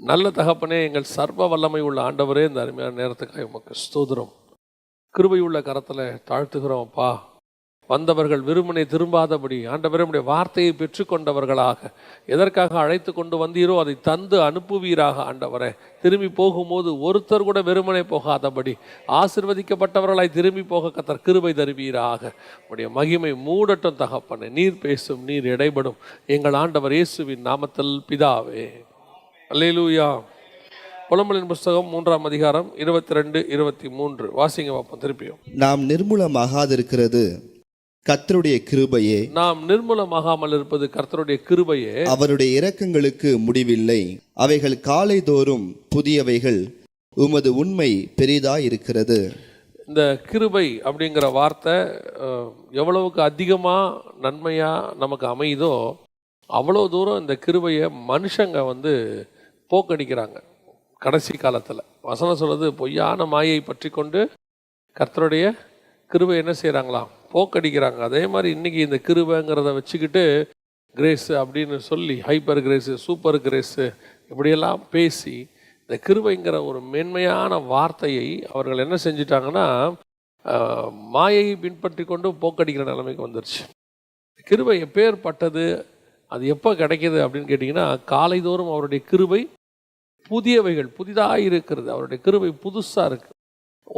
நல்ல தகப்பனே, எங்கள் சர்வ வல்லமை உள்ள ஆண்டவரே, இந்த அருமையான நேரத்துக்காக உமக்கு ஸ்தோத்திரம். கிருபையுள்ள கரத்தில் தாழ்த்துகிறோம்ப்பா. வந்தவர்கள் விரும்பினை திரும்பாதபடி ஆண்டவரே உம்முடைய வார்த்தையை பெற்றுக்கொண்டவர்களாக எதற்காக அழைத்து கொண்டு வந்தீரோ அதை தந்து அனுப்புவீராக. ஆண்டவரே, திரும்பி போகும்போது ஒருத்தர் கூட வெறுமனை போகாதபடி ஆசீர்வதிக்கப்பட்டவர்களாய் திரும்பி போக கர்த்தர் கிருபை தருவீராக. உம்முடைய மகிமை மூடட்டும் தகப்பனே. நீர் பேசும், நீர் இடைபடும். எங்கள் ஆண்டவர் இயேசுவின் நாமத்தில் பிதாவே. அல்லேலூயா. புலம்பலின் புஸ்தகம் 3ஆம் அதிகாரம் 22, 23 வாசிங்க பார்ப்போம். திருப்பியும். நாம் நிர்மூலமாகாதிருக்கிறது கர்த்தருடைய கிருபையே. நாம் நிர்மூலமாகாமல் இருப்பது கர்த்தருடைய கிருபையே. அவருடைய இரக்கங்களுக்கு முடிவில்லை, அவைகள் காலைதோறும் புதியவைகள், உமது உண்மை பெரிதாயிருக்கிறது. இந்த கிருபை அப்படிங்கிற வார்த்தை எவ்வளவுக்கு அதிகமாக நன்மையாக நமக்கு அமையுதோ அவ்வளோ தூரம் இந்த கிருபையை மனுஷங்க போக்கடிக்கிறாங்க. கடைசி காலத்தில் வசனம் சொல்லுது, பொய்யான மாயை பற்றி கொண்டு கர்த்தருடைய கிருபை என்ன செய்கிறாங்களாம், போக்கடிக்கிறாங்க. அதே மாதிரி இன்றைக்கி இந்த கிருபைங்கிறத வச்சுக்கிட்டு கிரேஸு அப்படின்னு சொல்லி ஹைப்பர் கிரேஸு, சூப்பர் கிரேஸு இப்படியெல்லாம் பேசி இந்த கிருபைங்கிற ஒரு மேன்மையான வார்த்தையை அவர்கள் என்ன செஞ்சிட்டாங்கன்னா மாயையை பின்பற்றி கொண்டு போக்கடிக்கிற நிலைமைக்கு வந்துருச்சு. கிருபை எப்பேற்பட்டது, அது எப்போ கிடைக்கிது அப்படின்னு கேட்டிங்கன்னா, காலைதோறும் அவருடைய கிருபை புதியவைகள், புதிதாக இருக்கிறது. அவருடைய கிருபை புதுசாக இருக்குது.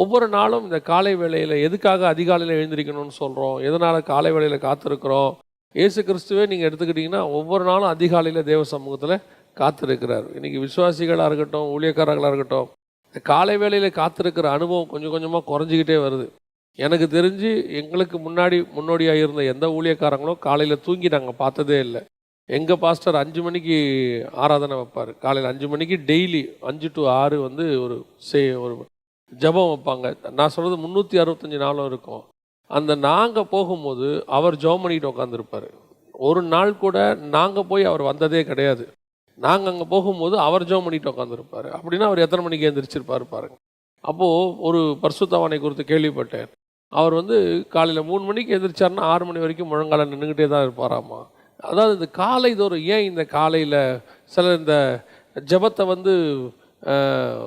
ஒவ்வொரு நாளும் இந்த காலை வேளையில் எதுக்காக அதிகாலையில் எழுந்திருக்கணும்னு சொல்கிறோம், எதனால் காலை வேளையில் காத்திருக்கிறோம். இயேசு கிறிஸ்துவே நீங்கள் எடுத்துக்கிட்டிங்கன்னா ஒவ்வொரு நாளும் அதிகாலையில் தேவ சமூகத்தில் காத்திருக்கிறார். இன்றைக்கி விசுவாசிகளாக இருக்கட்டும், ஊழியக்காரர்களாக இருக்கட்டும், இந்த காலை வேளையில் காத்திருக்கிற அனுபவம் கொஞ்சம் கொஞ்சமாக குறைஞ்சிக்கிட்டே வருது. எனக்கு தெரிஞ்சு எங்களுக்கு முன்னோடியாக இருந்த எந்த ஊழியக்காரங்களும் காலையில் தூங்கி நாங்கள் பார்த்ததே இல்லை. எங்கள் பாஸ்டர் 5 மணிக்கு ஆராதனை வைப்பார். காலையில் 5 மணிக்கு டெய்லி 5 to 6 ஒரு ஜபம் வைப்பாங்க. நான் சொல்கிறது 365 நாளும் இருக்கும். அந்த நாங்கள் போகும்போது அவர் ஜெபம் பண்ணிட்டு உட்காந்துருப்பார். ஒரு நாள் கூட நாங்கள் போய் அவர் வந்ததே கிடையாது. நாங்கள் அங்கே போகும்போது அவர் ஜெபம் பண்ணிட்டு உட்காந்துருப்பார். அப்படின்னா அவர் எத்தனை மணிக்கு எழுந்திரிச்சிருப்பார் பாருங்க. அப்போது ஒரு பரிசுத்தவானை குறித்து கேள்விப்பட்டேன். அவர் காலையில் 3 மணிக்கு எழுந்திரிச்சாருன்னா 6 மணி வரைக்கும் முழங்கால நின்றுக்கிட்டே தான் இருப்பாராம்மா. அதாவது இந்த காலைதோறும் ஏன் இந்த காலையில் சிலர் இந்த ஜபத்தை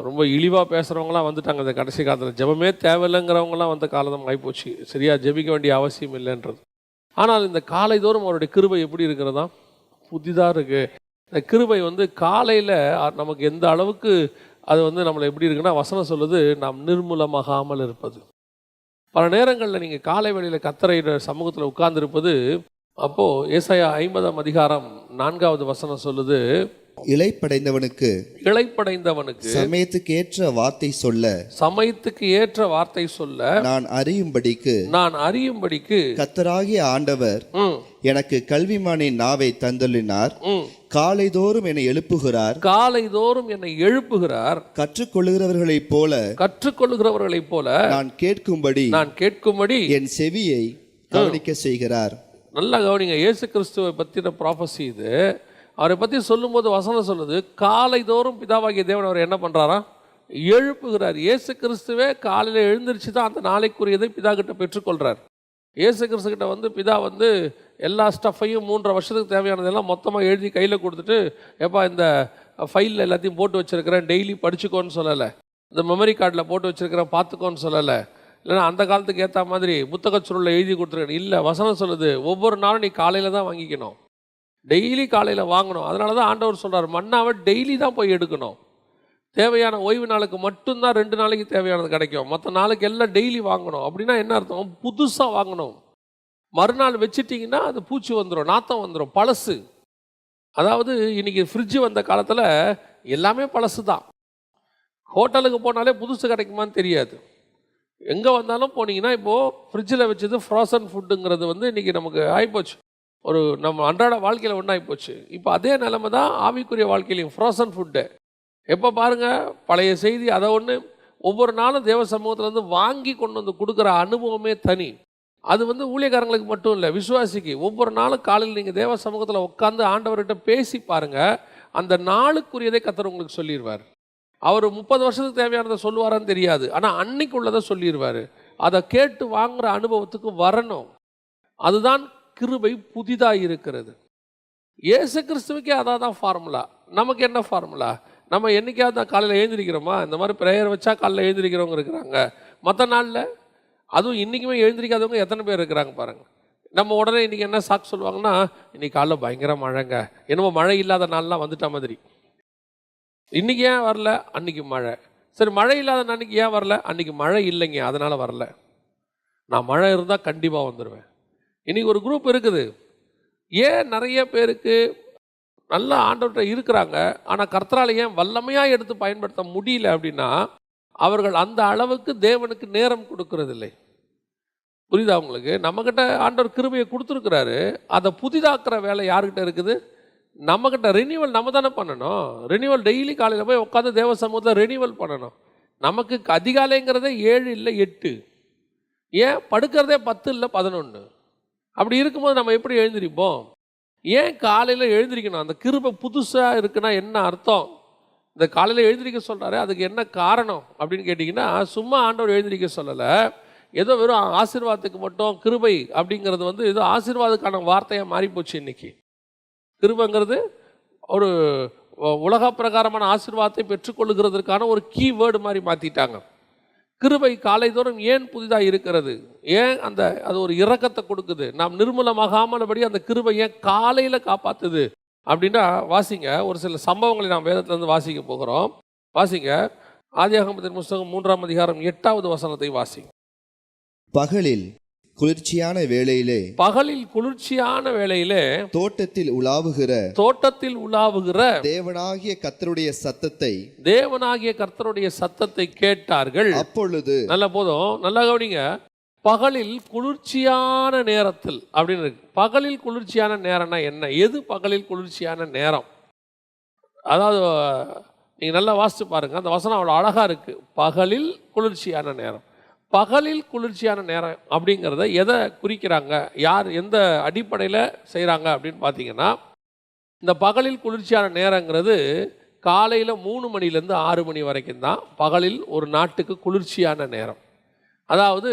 ரொம்ப இழிவாக பேசுகிறவங்களாம் வந்துட்டாங்க. இந்த கடைசி காலத்தில் ஜபமே தேவையில்லைங்கிறவங்களாம் வந்த காலம் ஆகிப்போச்சு. சரியாக ஜபிக்க வேண்டிய அவசியம் இல்லைன்றது. ஆனால் இந்த காலைதோறும் அவருடைய கிருபை எப்படி இருக்கிறதா, புதிதாக இருக்குது. இந்த கிருபை காலையில் நமக்கு எந்த அளவுக்கு அது நம்மளை எப்படி இருக்குன்னா, வசனம் சொல்லுது, நாம் நிர்மூலமாகாமல் இருப்பது. பல நேரங்களில் நீங்கள் காலை வேளையில் கர்த்தருடைய சமூகத்தில் உட்கார்ந்துருப்பது. அப்போது ஏசாயா 50ஆம் அதிகாரம் 4வது வசனம் சொல்லுது, இளைப்படைந்தவனுக்கு சமயத்துக்கு ஏற்ற வார்த்தை சொல்ல நான் அறியும்படிக்கு கர்த்தராகிய ஆண்டவர் எனக்கு கல்விமானின் நாவை தந்தள்ளினார். காலைதோறும் என்னை எழுப்புகிறார். கற்றுக்கொள்ளுகிறவர்களைப் போல நான் கேட்கும்படி என் செவியை கவனிக்க செய்கிறார். நல்லா கவனிங்க. இயேசு கிறிஸ்துவை பற்றின ப்ராஃபஸி இது. அவரை பற்றி சொல்லும்போது வசனம் சொல்லுது, காலைதோறும் பிதாவாகிய தேவன் அவர் என்ன பண்ணுறாரா, எழுப்புகிறார். இயேசு கிறிஸ்துவே காலையில் எழுந்திரிச்சு தான் அந்த நாளைக்குரியதை பிதா கிட்ட பெற்றுக்கொள்கிறார். இயேசு கிறிஸ்துக்கிட்ட பிதா எல்லா ஸ்டஃப்பையும் 3.5 வருஷத்துக்கு தேவையானதெல்லாம் மொத்தமாக எழுதி கையில் கொடுத்துட்டு, எப்பா இந்த ஃபைலில் எல்லாத்தையும் போட்டு வச்சுருக்கிறேன், டெய்லி படிச்சுக்கோன்னு சொல்லலை. இந்த மெமரி கார்டில் போட்டு வச்சுருக்கிறேன், பார்த்துக்கோன்னு சொல்லலை. இல்லைன்னா அந்த காலத்துக்கு ஏற்ற மாதிரி புத்தகச் சுருளில் எழுதி கொடுத்துருக்கேன். இல்லை, வசனம் சொல்லுது, ஒவ்வொரு நாளும் நீ காலையில் தான் வாங்கிக்கணும், டெய்லி காலையில் வாங்கணும். அதனால தான் ஆண்டவர் சொல்கிறார், மன்னாவை டெய்லி தான் போய் எடுக்கணும். தேவையான ஓய்வு நாளுக்கு மட்டும்தான் 2 நாளைக்கு தேவையானது கிடைக்கும். மற்ற நாளுக்கு எல்லாம் டெய்லி வாங்கணும். அப்படின்னா என்ன அர்த்தம், புதுசாக வாங்கணும். மறுநாள் வச்சுட்டிங்கன்னா அது பூச்சி வந்துடும், நாத்தம் வந்துடும், பழசு. அதாவது இன்றைக்கி ஃப்ரிட்ஜு வந்த காலத்தில் எல்லாமே பழசு தான். ஹோட்டலுக்கு போனாலே புதுசு கிடைக்குமான்னு தெரியாது. எங்கே வந்தாலும் போனீங்கன்னா இப்போது ஃப்ரிட்ஜில் வச்சது ஃப்ரோசன் ஃபுட்டுங்கிறது இன்றைக்கி நமக்கு ஆகிப்போச்சு. நம்ம அன்றாட வாழ்க்கையில் ஆகிப்போச்சு. இப்போ அதே நிலைமை தான் ஆவிக்குரிய வாழ்க்கையிலையும். ஃப்ரோசன் ஃபுட்டு எப்போ பாருங்கள், பழைய செய்தி அதை ஒவ்வொரு நாளும் தேவ சமூகத்தில் வாங்கி கொண்டு கொடுக்குற அனுபவமே தனி. அது ஊழியக்காரங்களுக்கு மட்டும் இல்லை, விசுவாசிக்கு ஒவ்வொரு நாளும் காலையில் நீங்கள் தேவ சமூகத்தில் உட்காந்து ஆண்டவர்கிட்ட பேசி பாருங்கள், அந்த நாளுக்குரியதை கர்த்தர் உங்களுக்கு சொல்லிடுவார். அவர் 30 வருஷத்துக்கு தேவையானதை சொல்லுவாரான்னு தெரியாது, ஆனால் அன்னைக்கு உள்ளதை சொல்லிடுவார். அதை கேட்டு வாங்குகிற அனுபவத்துக்கு வரணும். அதுதான் கிருபை புதிதாக இருக்கிறது. இயேசு கிறிஸ்துவுக்கே அதான் ஃபார்முலா. நமக்கு என்ன ஃபார்முலா? நம்ம என்னைக்காவது தான் காலையில் எழுந்திரிக்கிறோமா? இந்த மாதிரி ப்ரேயர் வச்சா காலையில் எழுந்திரிக்கிறவங்க இருக்கிறாங்க. மற்ற நாளில் அதுவும் இன்றைக்குமே எழுந்திரிக்காதவங்க எத்தனை பேர் இருக்கிறாங்க பாருங்கள். நம்ம உடனே இன்றைக்கி என்ன சாக்கு சொல்லுவாங்கன்னா, இன்றைக்கி காலைல பயங்கர மழைங்க, என்னமோ மழை இல்லாத நாள்லாம் வந்துட்ட மாதிரி. இன்றைக்கி ஏன் வரல? அன்றைக்கி மழை. சரி, மழை இல்லாத அன்றைக்கி ஏன் வரல? அன்றைக்கி மழை இல்லைங்க, அதனால் வரல. நான் மழை இருந்தால் கண்டிப்பாக வந்துடுவேன். இன்றைக்கி ஒரு குரூப் இருக்குது. ஏன் நிறைய பேருக்கு நல்ல ஆண்டவர்கிட்ட இருக்கிறாங்க, ஆனால் கர்த்தரால் ஏன் வல்லமையாக எடுத்து பயன்படுத்த முடியல அப்படின்னா, அவர்கள் அந்த அளவுக்கு தேவனுக்கு நேரம் கொடுக்கறதில்லை. புரியுதா உங்களுக்கு? நம்மக்கிட்ட ஆண்டவர் கிருபையை கொடுத்துருக்கிறாரு, அதை புதிதாக்குற வேலை யாருக்கிட்ட இருக்குது? நம்மக்கிட்ட. ரினியூவல் நம்ம தானே பண்ணணும். ரினியூவல் டெய்லி காலையில் போய் உட்காந்து தேவ சமூகத்தில் ரினியூவல் பண்ணணும். நமக்கு அதிகாலைங்கிறதே 7 இல்லை 8, ஏன் படுக்கிறதே 10 இல்லை 11. அப்படி இருக்கும்போது நம்ம எப்படி எழுந்திரிப்போம்? ஏன் காலையில் எழுந்திரிக்கணும்? அந்த கிருபை புதுசாக இருக்குன்னா என்ன அர்த்தம்? இந்த காலையில் எழுந்திரிக்க சொல்கிறாரு, அதுக்கு என்ன காரணம் அப்படின்னு கேட்டிங்கன்னா, சும்மா ஆண்டவர் எழுந்திரிக்க சொல்லலை. ஏதோ வெறும் ஆசீர்வாதத்துக்கு மட்டும் கிருபை அப்படிங்கிறது வந்து ஏதோ ஆசீர்வாதத்துக்கான வார்த்தையாக மாறிப்போச்சு இன்றைக்கி. கிருபைங்கிறது ஒரு உலக பிரகாரமான ஆசீர்வாதத்தை பெற்றுக்கொள்ளுகிறதுக்கான ஒரு கீவேர்டு மாதிரி மாற்றிட்டாங்க. கிருபை காலைதோறும் ஏன் புதிதாக இருக்கிறது? ஏன் அது ஒரு இரக்கத்தை கொடுக்குது? நாம் நிர்மூலமாகாமலபடி அந்த கிருபை ஏன் காலையில் காப்பாற்றுது அப்படின்னா, வாசிங்க. ஒரு சில சம்பவங்களை நாம் வேதத்திலேருந்து வாசிக்க போகிறோம். வாசிங்க, ஆதியாகமத்தின் புஸ்தகம் 3ஆம் அதிகாரம் 8வது வசனத்தை வாசிங்க. பகலில் குளிர்ச்சியான வேளையிலே தோட்டத்தில் உலாவுகிற தேவனாகிய கர்த்தருடைய சத்தத்தை கேட்டார்கள். அப்பொழுது நல்ல போதும், நல்லா கவனிங்க. பகலில் குளிர்ச்சியான நேரத்தில் அப்படின்னு இருக்கு. பகலில் குளிர்ச்சியான நேரம்னா என்ன? எது பகலில் குளிர்ச்சியான நேரம்? அதாவது நீங்கள் நல்லா வாசித்து பாருங்கள், அந்த வசனம் அவ்வளோ அழகாக இருக்குது. பகலில் குளிர்ச்சியான நேரம். பகலில் குளிர்ச்சியான நேரம் அப்படிங்கிறத எதை குறிக்கிறாங்க, யார் எந்த அடிப்படையில் செய்கிறாங்க அப்படின்னு பார்த்தீங்கன்னா, இந்த பகலில் குளிர்ச்சியான நேரங்கிறது காலையில் 3 மணிலேருந்து 6 மணி வரைக்கும் தான் பகலில் ஒரு நாட்டுக்கு குளிர்ச்சியான நேரம். அதாவது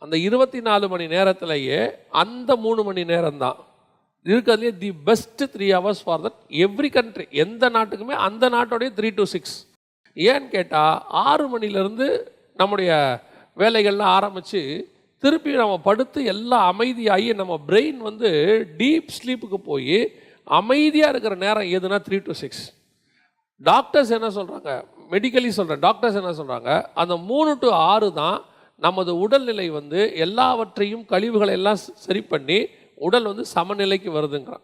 அந்த 24 மணி நேரத்திலேயே அந்த 3 மணி நேரம் தான் இருக்கிறதுலே the best 3 hours for that every country. எந்த நாட்டுக்குமே அந்த நாட்டோடைய 3 to 6. ஏன்னு கேட்டால் 6 மணிலேருந்து நம்முடைய வேலைகள்லாம் ஆரம்பித்து திருப்பி நம்ம படுத்து எல்லாம் அமைதியாகி நம்ம பிரெயின் வந்து டீப் ஸ்லீப்புக்கு போய் அமைதியாக இருக்கிற நேரம் எதுனா 3 to 6. டாக்டர்ஸ் என்ன சொல்கிறாங்க, மெடிக்கலி சொல்கிறேன், டாக்டர்ஸ் என்ன சொல்கிறாங்க, அந்த 3 to 6 தான் நமது உடல்நிலை வந்து எல்லாவற்றையும் கழிவுகளை எல்லாம் சரி பண்ணி உடல் வந்து சமநிலைக்கு வருதுங்கிறான்.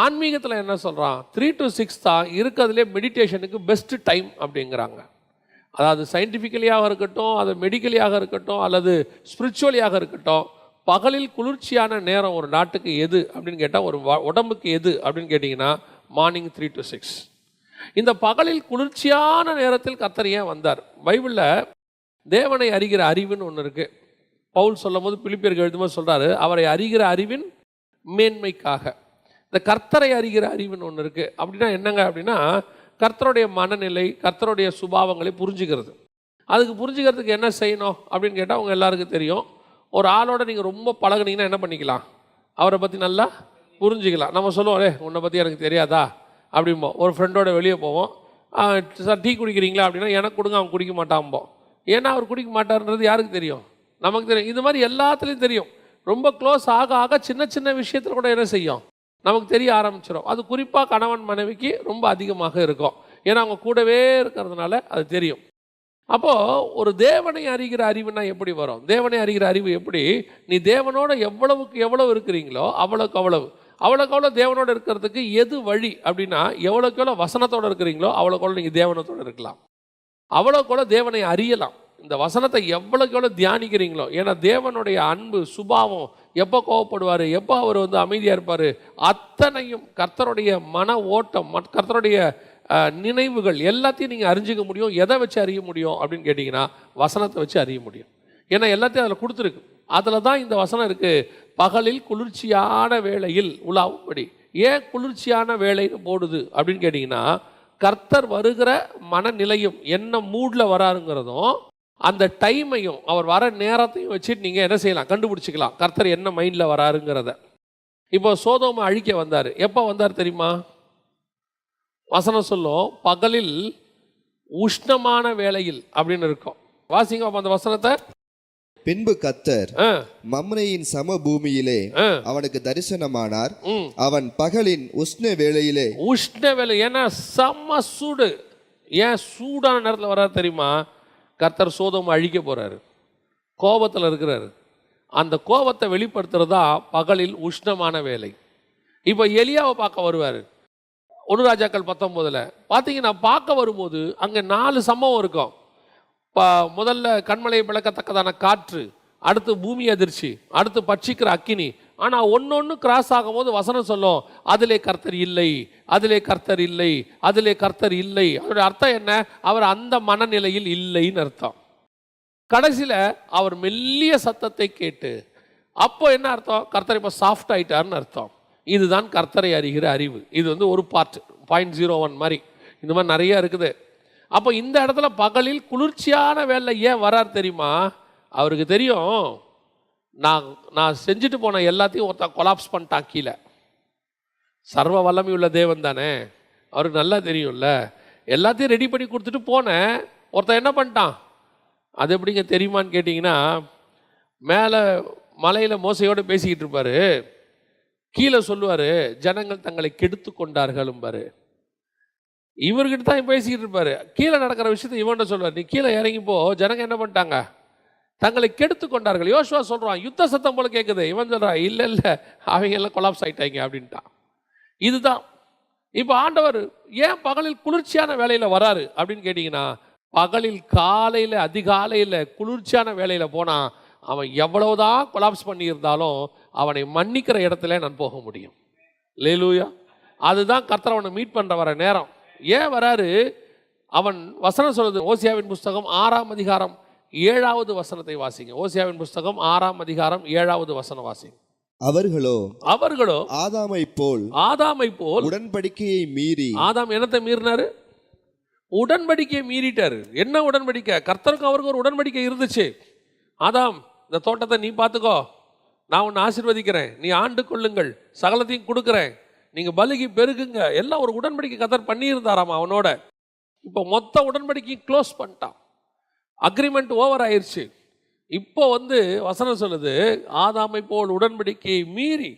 ஆன்மீகத்தில் என்ன சொல்கிறான், 3 to 6 தான் இருக்கிறதுலே மெடிடேஷனுக்கு பெஸ்ட் டைம் அப்படிங்கிறாங்க. அதாவது சயின்டிஃபிக்கலியாக இருக்கட்டும், அது மெடிக்கலியாக இருக்கட்டும், அல்லது ஸ்பிரிச்சுவலியாக இருக்கட்டும், பகலில் குளிர்ச்சியான நேரம் ஒரு நாட்டுக்கு எது அப்படின்னு கேட்டால், ஒரு உடம்புக்கு எது அப்படின்னு கேட்டிங்கன்னா மார்னிங் 3 to 6. இந்த பகலில் குளிர்ச்சியான நேரத்தில் கர்த்தர் ஏன் வந்தார்? பைபிளில் தேவனை அறிகிற அறிவுன்னு ஒன்று இருக்குது. பவுல் சொல்லும் போது பிலிப்பியருக்கு எழுதும்போது சொல்கிறாரு, அவரை அறிகிற அறிவின் மேன்மைக்காக. இந்த கர்த்தரை அறிகிற அறிவுன்னு ஒன்று இருக்குது. அப்படின்னா என்னங்க அப்படின்னா, கர்த்தருடைய மனநிலை, கர்த்தருடைய சுபாவங்களை புரிஞ்சுக்கிறது. அதுக்கு புரிஞ்சுக்கிறதுக்கு என்ன செய்யணும் அப்படின்னு கேட்டால் அவங்க எல்லாருக்கும் தெரியும். ஒரு ஆளோட நீங்கள் ரொம்ப பழகுனீங்கன்னா என்ன பண்ணிக்கலாம், அவரை பற்றி நல்லா புரிஞ்சுக்கலாம். நம்ம சொல்லுவோம், உன்னை பற்றி எனக்கு தெரியாதா அப்படிம்போம். ஒரு ஃப்ரெண்டோட வெளியே போவோம், சார் டீ குடிக்கிறீங்களா அப்படின்னா எனக்கு கொடுங்க, அவன் குடிக்க மாட்டான்போம். ஏன்னா அவர் குடிக்க மாட்டார்ன்றது யாருக்கு தெரியும்? நமக்கு தெரியும். இது மாதிரி எல்லாத்துலேயும் தெரியும். ரொம்ப க்ளோஸ் ஆக ஆக சின்ன சின்ன விஷயத்தில் கூட என்ன செய்யும், நமக்கு தெரிய ஆரம்பிச்சிடும். அது குறிப்பாக கணவன் மனைவிக்கு ரொம்ப அதிகமாக இருக்கும். ஏன்னா அவங்க கூடவே இருக்கிறதுனால அது தெரியும். அப்போது ஒரு தேவனை அறிகிற அறிவுனா எப்படி வரும்? தேவனை அறிகிற அறிவு எப்படி? நீ தேவனோட எவ்வளவுக்கு எவ்வளவு இருக்கிறீங்களோ அவ்வளோக்கு அவ்வளோ தேவனோடு இருக்கிறதுக்கு எது வழி அப்படின்னா, எவ்வளோக்கு எவ்வளோ வசனத்தோடு இருக்கிறீங்களோ அவ்வளோக்கு நீங்கள் தேவனத்தோடு இருக்கலாம். அவ்வளோக்கு தேவனை அறியலாம். இந்த வசனத்தை எவ்வளோக்கு எவ்வளோ தியானிக்கிறீங்களோ, ஏன்னா தேவனுடைய அன்பு சுபாவம், எப்போ கோவப்படுவார், எப்போ அவர் வந்து அமைதியாக இருப்பார், அத்தனையும் கர்த்தருடைய மன ஓட்டம், கர்த்தருடைய நினைவுகள் எல்லாத்தையும் நீங்கள் அறிஞ்சிக்க முடியும். எதை வச்சு அறிய முடியும் அப்படின்னு கேட்டிங்கன்னா, வசனத்தை வச்சு அறிய முடியும். ஏன்னா எல்லாத்தையும் அதில் கொடுத்துருக்கு. அதில் தான் இந்த வசனம் இருக்குது, பகலில் குளிர்ச்சியான வேளையில் உலாவும்படி. ஏன் குளிர்ச்சியான வேலைன்னு போடுது அப்படின்னு கேட்டிங்கன்னா, கர்த்தர் வருகிற மனநிலையும் என்ன மூடில் வராருங்கிறதும் அந்த டைமையும் அவர் வர நேரத்தையும் வச்சுட்டு நீங்கள் என்ன செய்யலாம், கண்டுபிடிச்சிக்கலாம் கர்த்தர் என்ன மைண்டில் வராருங்கிறத. இப்போ சோதோமை அழிக்க வந்தார். எப்போ வந்தார் தெரியுமா? வசனம் சொல்லும் பகலில் உஷ்ணமான வேளையில் அப்படின்னு இருக்கும். வாசிங்க அப்ப அந்த வசனத்தை. பின்பு கர்த்தர் மம்ரேயின் சமபூமியிலே அவனுக்கு தரிசனமானார். அவன் பகலின் உஷ்ண வேளையிலே, உஷ்ண வேலை, ஏன்னா செம்ம சூடு. ஏன் சூடான நேரத்தில் வராது தெரியுமா? கர்த்தர் சோதோமை அழிக்க போறாரு, கோபத்தில் இருக்கிறாரு. அந்த கோபத்தை வெளிப்படுத்துறதா பகலில் உஷ்ணமான வேலை. இப்போ எலியாவை பார்க்க வருவார் 1 ராஜாக்கள் 19 பார்த்தீங்கன்னா, பார்க்க வரும்போது அங்கே 4 சம்பவம் இருக்கும். முதல்ல கண்மலையை பிளக்கத்தக்கதான காற்று, அடுத்து பூமி அதிர்ச்சி, அடுத்து பட்சிக்கிற அக்கினி. ஆனால் ஒன்று கிராஸ் ஆகும்போது வசனம் சொல்லும், அதிலே கர்த்தர் இல்லை, அதிலே கர்த்தர் இல்லை, அதிலே கர்த்தர் இல்லை. அதோட அர்த்தம் என்ன? அவர் அந்த மனநிலையில் இல்லைன்னு அர்த்தம். கடைசியில் அவர் மெல்லிய சத்தத்தை கேட்டு, அப்போ என்ன அர்த்தம்? கர்த்தர் இப்போ சாஃப்ட் ஆயிட்டார்னு அர்த்தம். இதுதான் கர்த்தரை அறிகிற அறிவு. இது வந்து ஒரு பார்ட் 0.01 மாதிரி. இந்த மாதிரி நிறைய இருக்குது. அப்போ இந்த இடத்துல பகலில் குளிர்ச்சியான வேலை ஏன் வரார் தெரியுமா? அவருக்கு தெரியும், நான் செஞ்சுட்டு போன எல்லாத்தையும் ஒருத்தன் கொலாப்ஸ் பண்ணிட்டான் கீழே. சர்வ வல்லமை உள்ள தேவன் தானே, அவருக்கு நல்லா தெரியும்ல. எல்லாத்தையும் ரெடி பண்ணி கொடுத்துட்டு போனேன், ஒருத்தன் என்ன பண்ணிட்டான். அது எப்படிங்க தெரியுமான்னு கேட்டிங்கன்னா, மேலே மலையில் மோசையோடு பேசிக்கிட்டு இருப்பார், கீழே சொல்லுவார் ஜனங்கள் தங்களை கெடுத்து கொண்டார்களும்பார். இவர்கிட்ட தான் பேசிக்கிட்டு இருப்பார். கீழே நடக்கிற விஷயத்தை இவன்கிட்ட சொல்லுவார், நீ கீழே இறங்கிப்போ, ஜனங்க என்ன பண்ணிட்டாங்க, தங்களை கெடுத்து கொண்டார்கள். யோசுவா சொல்கிறான், யுத்த சத்தம் போல கேட்குது. இவன் சொல்கிறான், இல்லை இல்லை, அவங்க எல்லாம் கொலாப்ஸ் ஆகிட்டாங்க அப்படின்ட்டான். இதுதான் இப்போ ஆண்டவர் ஏன் பகலில் குளிர்ச்சியான வேலையில் வராரு அப்படின்னு கேட்டிங்கன்னா, பகலில் காலையில் அதிகாலையில் குளிர்ச்சியான வேலையில் போனால் அவன் எவ்வளவுதான் கொலாப்ஸ் பண்ணியிருந்தாலும் அவனை மன்னிக்கிற இடத்துல நான் போக முடியும். லேலூயா. அதுதான் கர்த்தர் அவனை மீட் பண்ணுற வர நேரம். ஏன் வராரு? அவன் வசனம் சொல்லுது, ஓசியாவின் புஸ்தகம் 6ஆம் அதிகாரம் 7வது வசனத்தை வாசிங்க. ஓசியாவின் புஸ்தகம் 6ஆம் அதிகாரம் 7வது வசனம் வாசிங்க. அவர்களோ ஆதாமை போல் உடன்படிக்கையை மீறி. ஆதாம் என்னத்தை மீறினாரு? உடன்படிக்கையை மீறிட்டாரு. என்ன உடன்படிக்கை? கர்த்தருக்கும் அவருக்கு ஒரு உடன்படிக்கை இருந்துச்சு. ஆதாம், இந்த தோட்டத்தை நீ பார்த்துக்கோ, நான் உன்னை ஆசீர்வதிக்கிறேன், நீ ஆண்டு கொள்ளுங்கள், சகலத்தையும் கொடுக்குறேன், நீங்கள் பலுகி பெருகுங்க, எல்லாம் ஒரு உடன்படிக்கை கர்த்தர் பண்ணியிருந்தாராம் அவனோட. இப்போ மொத்த உடன்படிக்கையும் க்ளோஸ் பண்ணிட்டான், அக்ரிமெண்ட் ஓவர் ஆயிடுச்சு. இப்போ வசனம் சொல்லுது, ஆதாமை போல் உடன்படிக்கையை மீறி.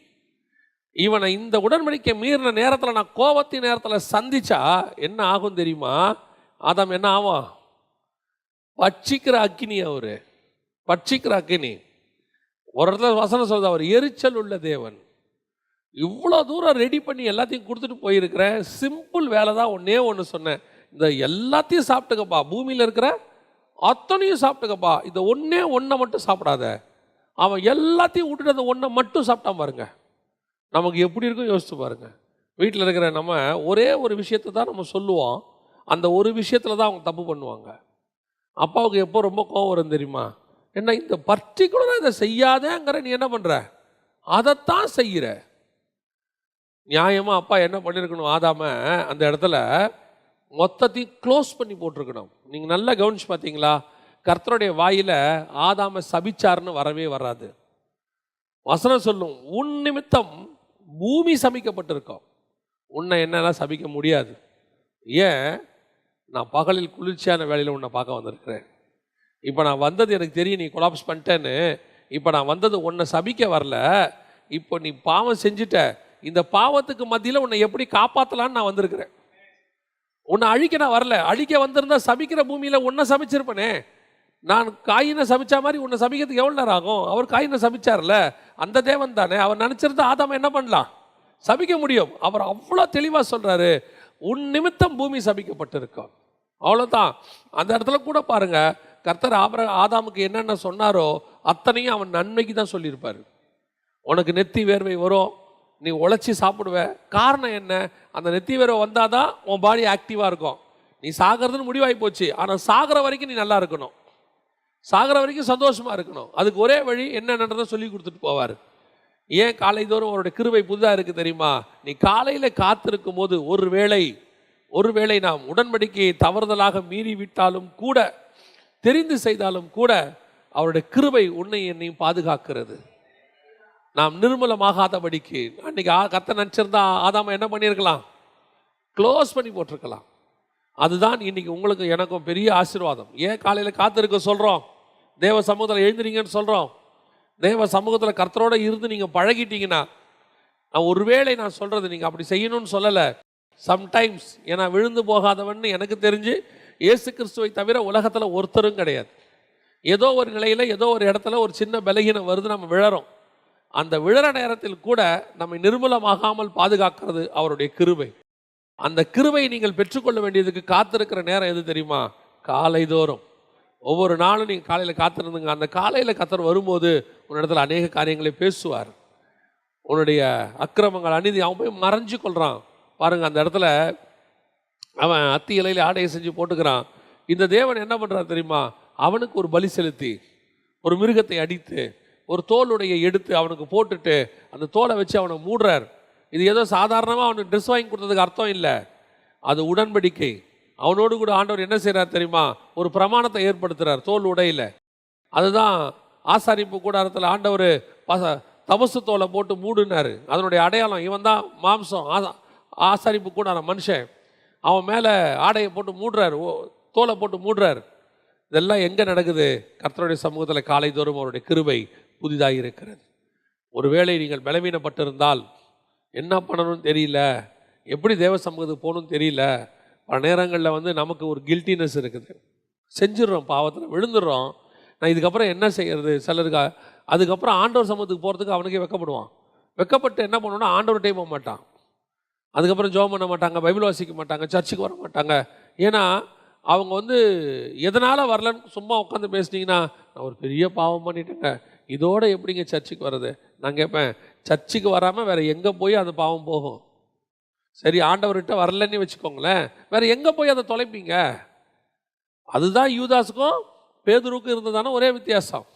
இவனை இந்த உடன்படிக்கை மீறின நேரத்தில், நான் கோபத்தின் நேரத்தில் சந்திச்சா என்ன ஆகும் தெரியுமா? ஆதாம் என்ன ஆகும்? பட்சிக்கிற அக்கினி. அவரு பட்சிக்கிற அக்கினி. ஒரு இடத்துல வசனம் சொல்லுது, அவர் எரிச்சல் உள்ள தேவன். இவ்வளோ தூரம் ரெடி பண்ணி எல்லாத்தையும் கொடுத்துட்டு போயிருக்கிறேன், சிம்பிள் வேலை தான். ஒன்று சொன்னேன், இந்த எல்லாத்தையும் சாப்பிட்டுக்கப்பா, பூமியில் இருக்கிற அத்தனையும் சாப்பிட்டுக்கப்பா, இந்த ஒன்றை மட்டும் சாப்பிடாத. அவன் எல்லாத்தையும் விட்டுட்டு அந்த ஒன்றை மட்டும் சாப்பிட்டான் பாருங்க, நமக்கு எப்படி இருக்கும் யோசிச்சு பாருங்க. வீட்டில் இருக்கிற நம்ம ஒரே ஒரு விஷயத்தை தான் நம்ம சொல்லுவோம், அந்த ஒரு விஷயத்தில் தான் அவங்க தப்பு பண்ணுவாங்க. அப்பாவுக்கு எப்போ ரொம்ப கோவம் வரும் தெரியுமா? என்ன இந்த பர்டிகுலராக இதை செய்யாதேங்கிற, நீ என்ன பண்ணுற, அதைத்தான் செய்கிற. நியாயமாக அப்பா என்ன பண்ணியிருக்கணும்? ஆதாம அந்த இடத்துல மொத்தத்தையும் க்ளோஸ் பண்ணி போட்டிருக்கணும். நீங்கள் நல்லா கவனிச்சு பார்த்தீங்களா? கர்த்தருடைய வாயில் ஆதாம சபிச்சார்னு வரவே வராது. வசனம் சொல்லும், உன் நிமித்தம் பூமி சபிக்கப்பட்டிருக்கோம், உன்னை என்னெல்லாம் சபிக்க முடியாது. ஏன்? நான் பகலில் குளிர்ச்சியான வேலையில் உன்னை பார்க்க வந்திருக்கிறேன். இப்போ நான் வந்தது எனக்கு தெரியும், நீ கொலாப்ஸ் பண்ணிட்டேன்னு. இப்போ நான் வந்தது உன்னை சபிக்க வரல, இப்போ நீ பாவம் செஞ்சுட்ட, இந்த பாவத்துக்கு மத்தியில் உன்னை எப்படி காப்பாற்றலான்னு நான் வந்திருக்கிறேன். உன்னை அழிக்க நான் வரல. அழிக்க வந்திருந்தா சபிக்கிற பூமியில் உன்னை சபிச்சிருப்பனே. நான் காயினை சபிச்சா மாதிரி உன்னை சபிக்கிறதுக்கு எவ்வளோ நேரம் ஆகும்? அவர் காயினை சபிச்சார்ல, அந்த தேவன் தானே. அவர் நினச்சிருந்தா ஆதாம என்ன பண்ணலாம்? சபிக்க முடியும். அவர் அவ்வளோ தெளிவாக சொல்கிறாரு, உன் நிமித்தம் பூமி சபிக்கப்பட்டிருக்கோம். அவ்வளோதான். அந்த இடத்துல கூட பாருங்க, கர்த்தர் ஆதாமுக்கு என்னென்ன சொன்னாரோ அத்தனையும் அவன் நன்மைக்கு தான் சொல்லியிருப்பார். உனக்கு நெத்தி வேர்வை வரும், நீ உழைச்சி சாப்பிடுவ. காரணம் என்ன? அந்த நெத்தி வேர்வை வந்தால் தான் உன் பாடி ஆக்டிவாக இருக்கும். நீ சாகிறதுன்னு முடிவாகி போச்சு, ஆனால் சாகிற வரைக்கும் நீ நல்லா இருக்கணும், சாகிற வரைக்கும் சந்தோஷமாக இருக்கணும். அதுக்கு ஒரே வழி என்னென்னதை சொல்லி கொடுத்துட்டு போவார். ஏன் காலை தோறும் அவருடைய கிருபை புதிதாக இருக்குது தெரியுமா? நீ காலையில் காத்திருக்கும் போது ஒருவேளை நாம் உடன்படிக்கையை தவறுதலாக மீறி விட்டாலும் கூட, தெரிந்து செய்தாலும் கூட, அவருடைய கிருபை உன்னை என்னையும் பாதுகாக்கிறது. நாம் நிர்மூலமாகாதபடிக்கு. அன்னைக்கு கர்த்தர் நினச்சிருந்தா ஆதாம என்ன பண்ணியிருக்கலாம்? க்ளோஸ் பண்ணி போட்டிருக்கலாம். அதுதான் இன்னைக்கு உங்களுக்கு எனக்கும் பெரிய ஆசீர்வாதம். ஏன் காலையில் காத்திருக்க சொல்கிறோம், தேவ சமூகத்தில் எழுந்துறீங்கன்னு சொல்கிறோம். தேவ சமூகத்தில் கர்த்தரோட இருந்து நீங்கள் பழகிட்டீங்கன்னா, நான் ஒருவேளை நான் சொல்கிறது நீங்கள் அப்படி செய்யணும்னு சொல்லலை, சம்டைம்ஸ் ஏன்னா விழுந்து போகாதவன் எனக்கு தெரிஞ்சு இயேசு கிறிஸ்துவை தவிர உலகத்தில் ஒருத்தரும் கிடையாது. ஏதோ ஒரு நிலையில் ஏதோ ஒரு இடத்துல ஒரு சின்ன பலகீனம் வருது, நம்ம விழறோம். அந்த விழற நேரத்தில் கூட நம்மை நிர்மூலமாகாமல் பாதுகாக்கிறது அவருடைய கிருபை. அந்த கிருபை நீங்கள் பெற்றுக்கொள்ள வேண்டியதுக்கு காத்திருக்கிற நேரம் எது தெரியுமா? காலை தோறும். ஒவ்வொரு நாளும் நீங்கள் காலையில் காத்திருந்துங்க. அந்த காலையில் கர்த்தர் வரும்போது உன்னிடத்தில் அநேக காரியங்களை பேசுவார். உன்னுடைய அக்கிரமங்கள் அநீதி அவன் போய் மறைஞ்சு கொள்கிறான் பாருங்கள். அந்த இடத்துல அவன் அத்தி இலையில் ஆடையை செஞ்சு போட்டுக்கிறான். இந்த தேவன் என்ன பண்ணுறான் தெரியுமா? அவனுக்கு ஒரு பலி செலுத்தி ஒரு மிருகத்தை அடித்து ஒரு தோலுடைய எடுத்து அவனுக்கு போட்டுட்டு அந்த தோலை வச்சு அவனை மூடுறார். இது ஏதோ சாதாரணமாக அவனுக்கு ட்ரெஸ் வாங்கி கொடுத்ததுக்கு அர்த்தம் இல்லை, அது உடன்படிக்கை. அவனோடு கூட ஆண்டவர் என்ன செய்கிறார் தெரியுமா? ஒரு பிரமாணத்தை ஏற்படுத்துகிறார் தோல் உடையில். அதுதான் ஆசாரிப்பு கூடாரத்தில் ஆண்டவர் தபசு தோலை போட்டு மூடினார். அதனுடைய அடையாளம் இவன் தான் மாம்சம். ஆசாரிப்பு கூடாரம் மனுஷன், அவன் மேலே ஆடையை போட்டு மூடுறார், தோலை போட்டு மூடுறார். இதெல்லாம் எங்கே நடக்குது? கர்த்தருடைய சமூகத்தில் காலை தோறும் அவருடைய கிருபை புதிதாக இருக்கிறது. ஒருவேளை நீங்கள் பலவீனப்பட்டிருந்தால் என்ன பண்ணணும்னு தெரியல, எப்படி தேவ சமூகத்துக்கு போகணும்னு தெரியல, பல நேரங்களில் நமக்கு ஒரு கில்ட்டினஸ் இருக்குது, செஞ்சிடறோம், பாவத்தில் விழுந்துடுறோம். நான் இதுக்கப்புறம் என்ன செய்கிறது? சிலருக்கு அதுக்கப்புறம் ஆண்டவர் சமூகத்துக்கு போகிறதுக்கு அவனுக்கே வெக்கப்படுவான். வெக்கப்பட்டு என்ன பண்ணுவோன்னா ஆண்டவர் டைம் போக மாட்டான், அதுக்கப்புறம் ஜெபம் பண்ண மாட்டாங்க, பைபிள் வாசிக்க மாட்டாங்க, சர்ச்சுக்கு வர மாட்டாங்க. ஏன்னா அவங்க எதனால் வரலன்னு சும்மா உட்காந்து பேசுனீங்கன்னா, நான் ஒரு பெரிய பாவம் பண்ணிட்டேங்க, இதோட எப்படிங்க சர்ச்சுக்கு வர்றது? நான் கேட்பேன், சர்ச்சுக்கு வராமல் வேறு எங்கே போய் அந்த பாவம் போகும்? சரி, ஆண்டவர்கிட்ட வரலன்னு வச்சுக்கோங்களேன், வேறு எங்கே போய் அதை தொலைப்பீங்க? அதுதான் யூதாஸுக்கும் பேதுருவுக்கும் இருந்ததான ஒரே வித்தியாசம்.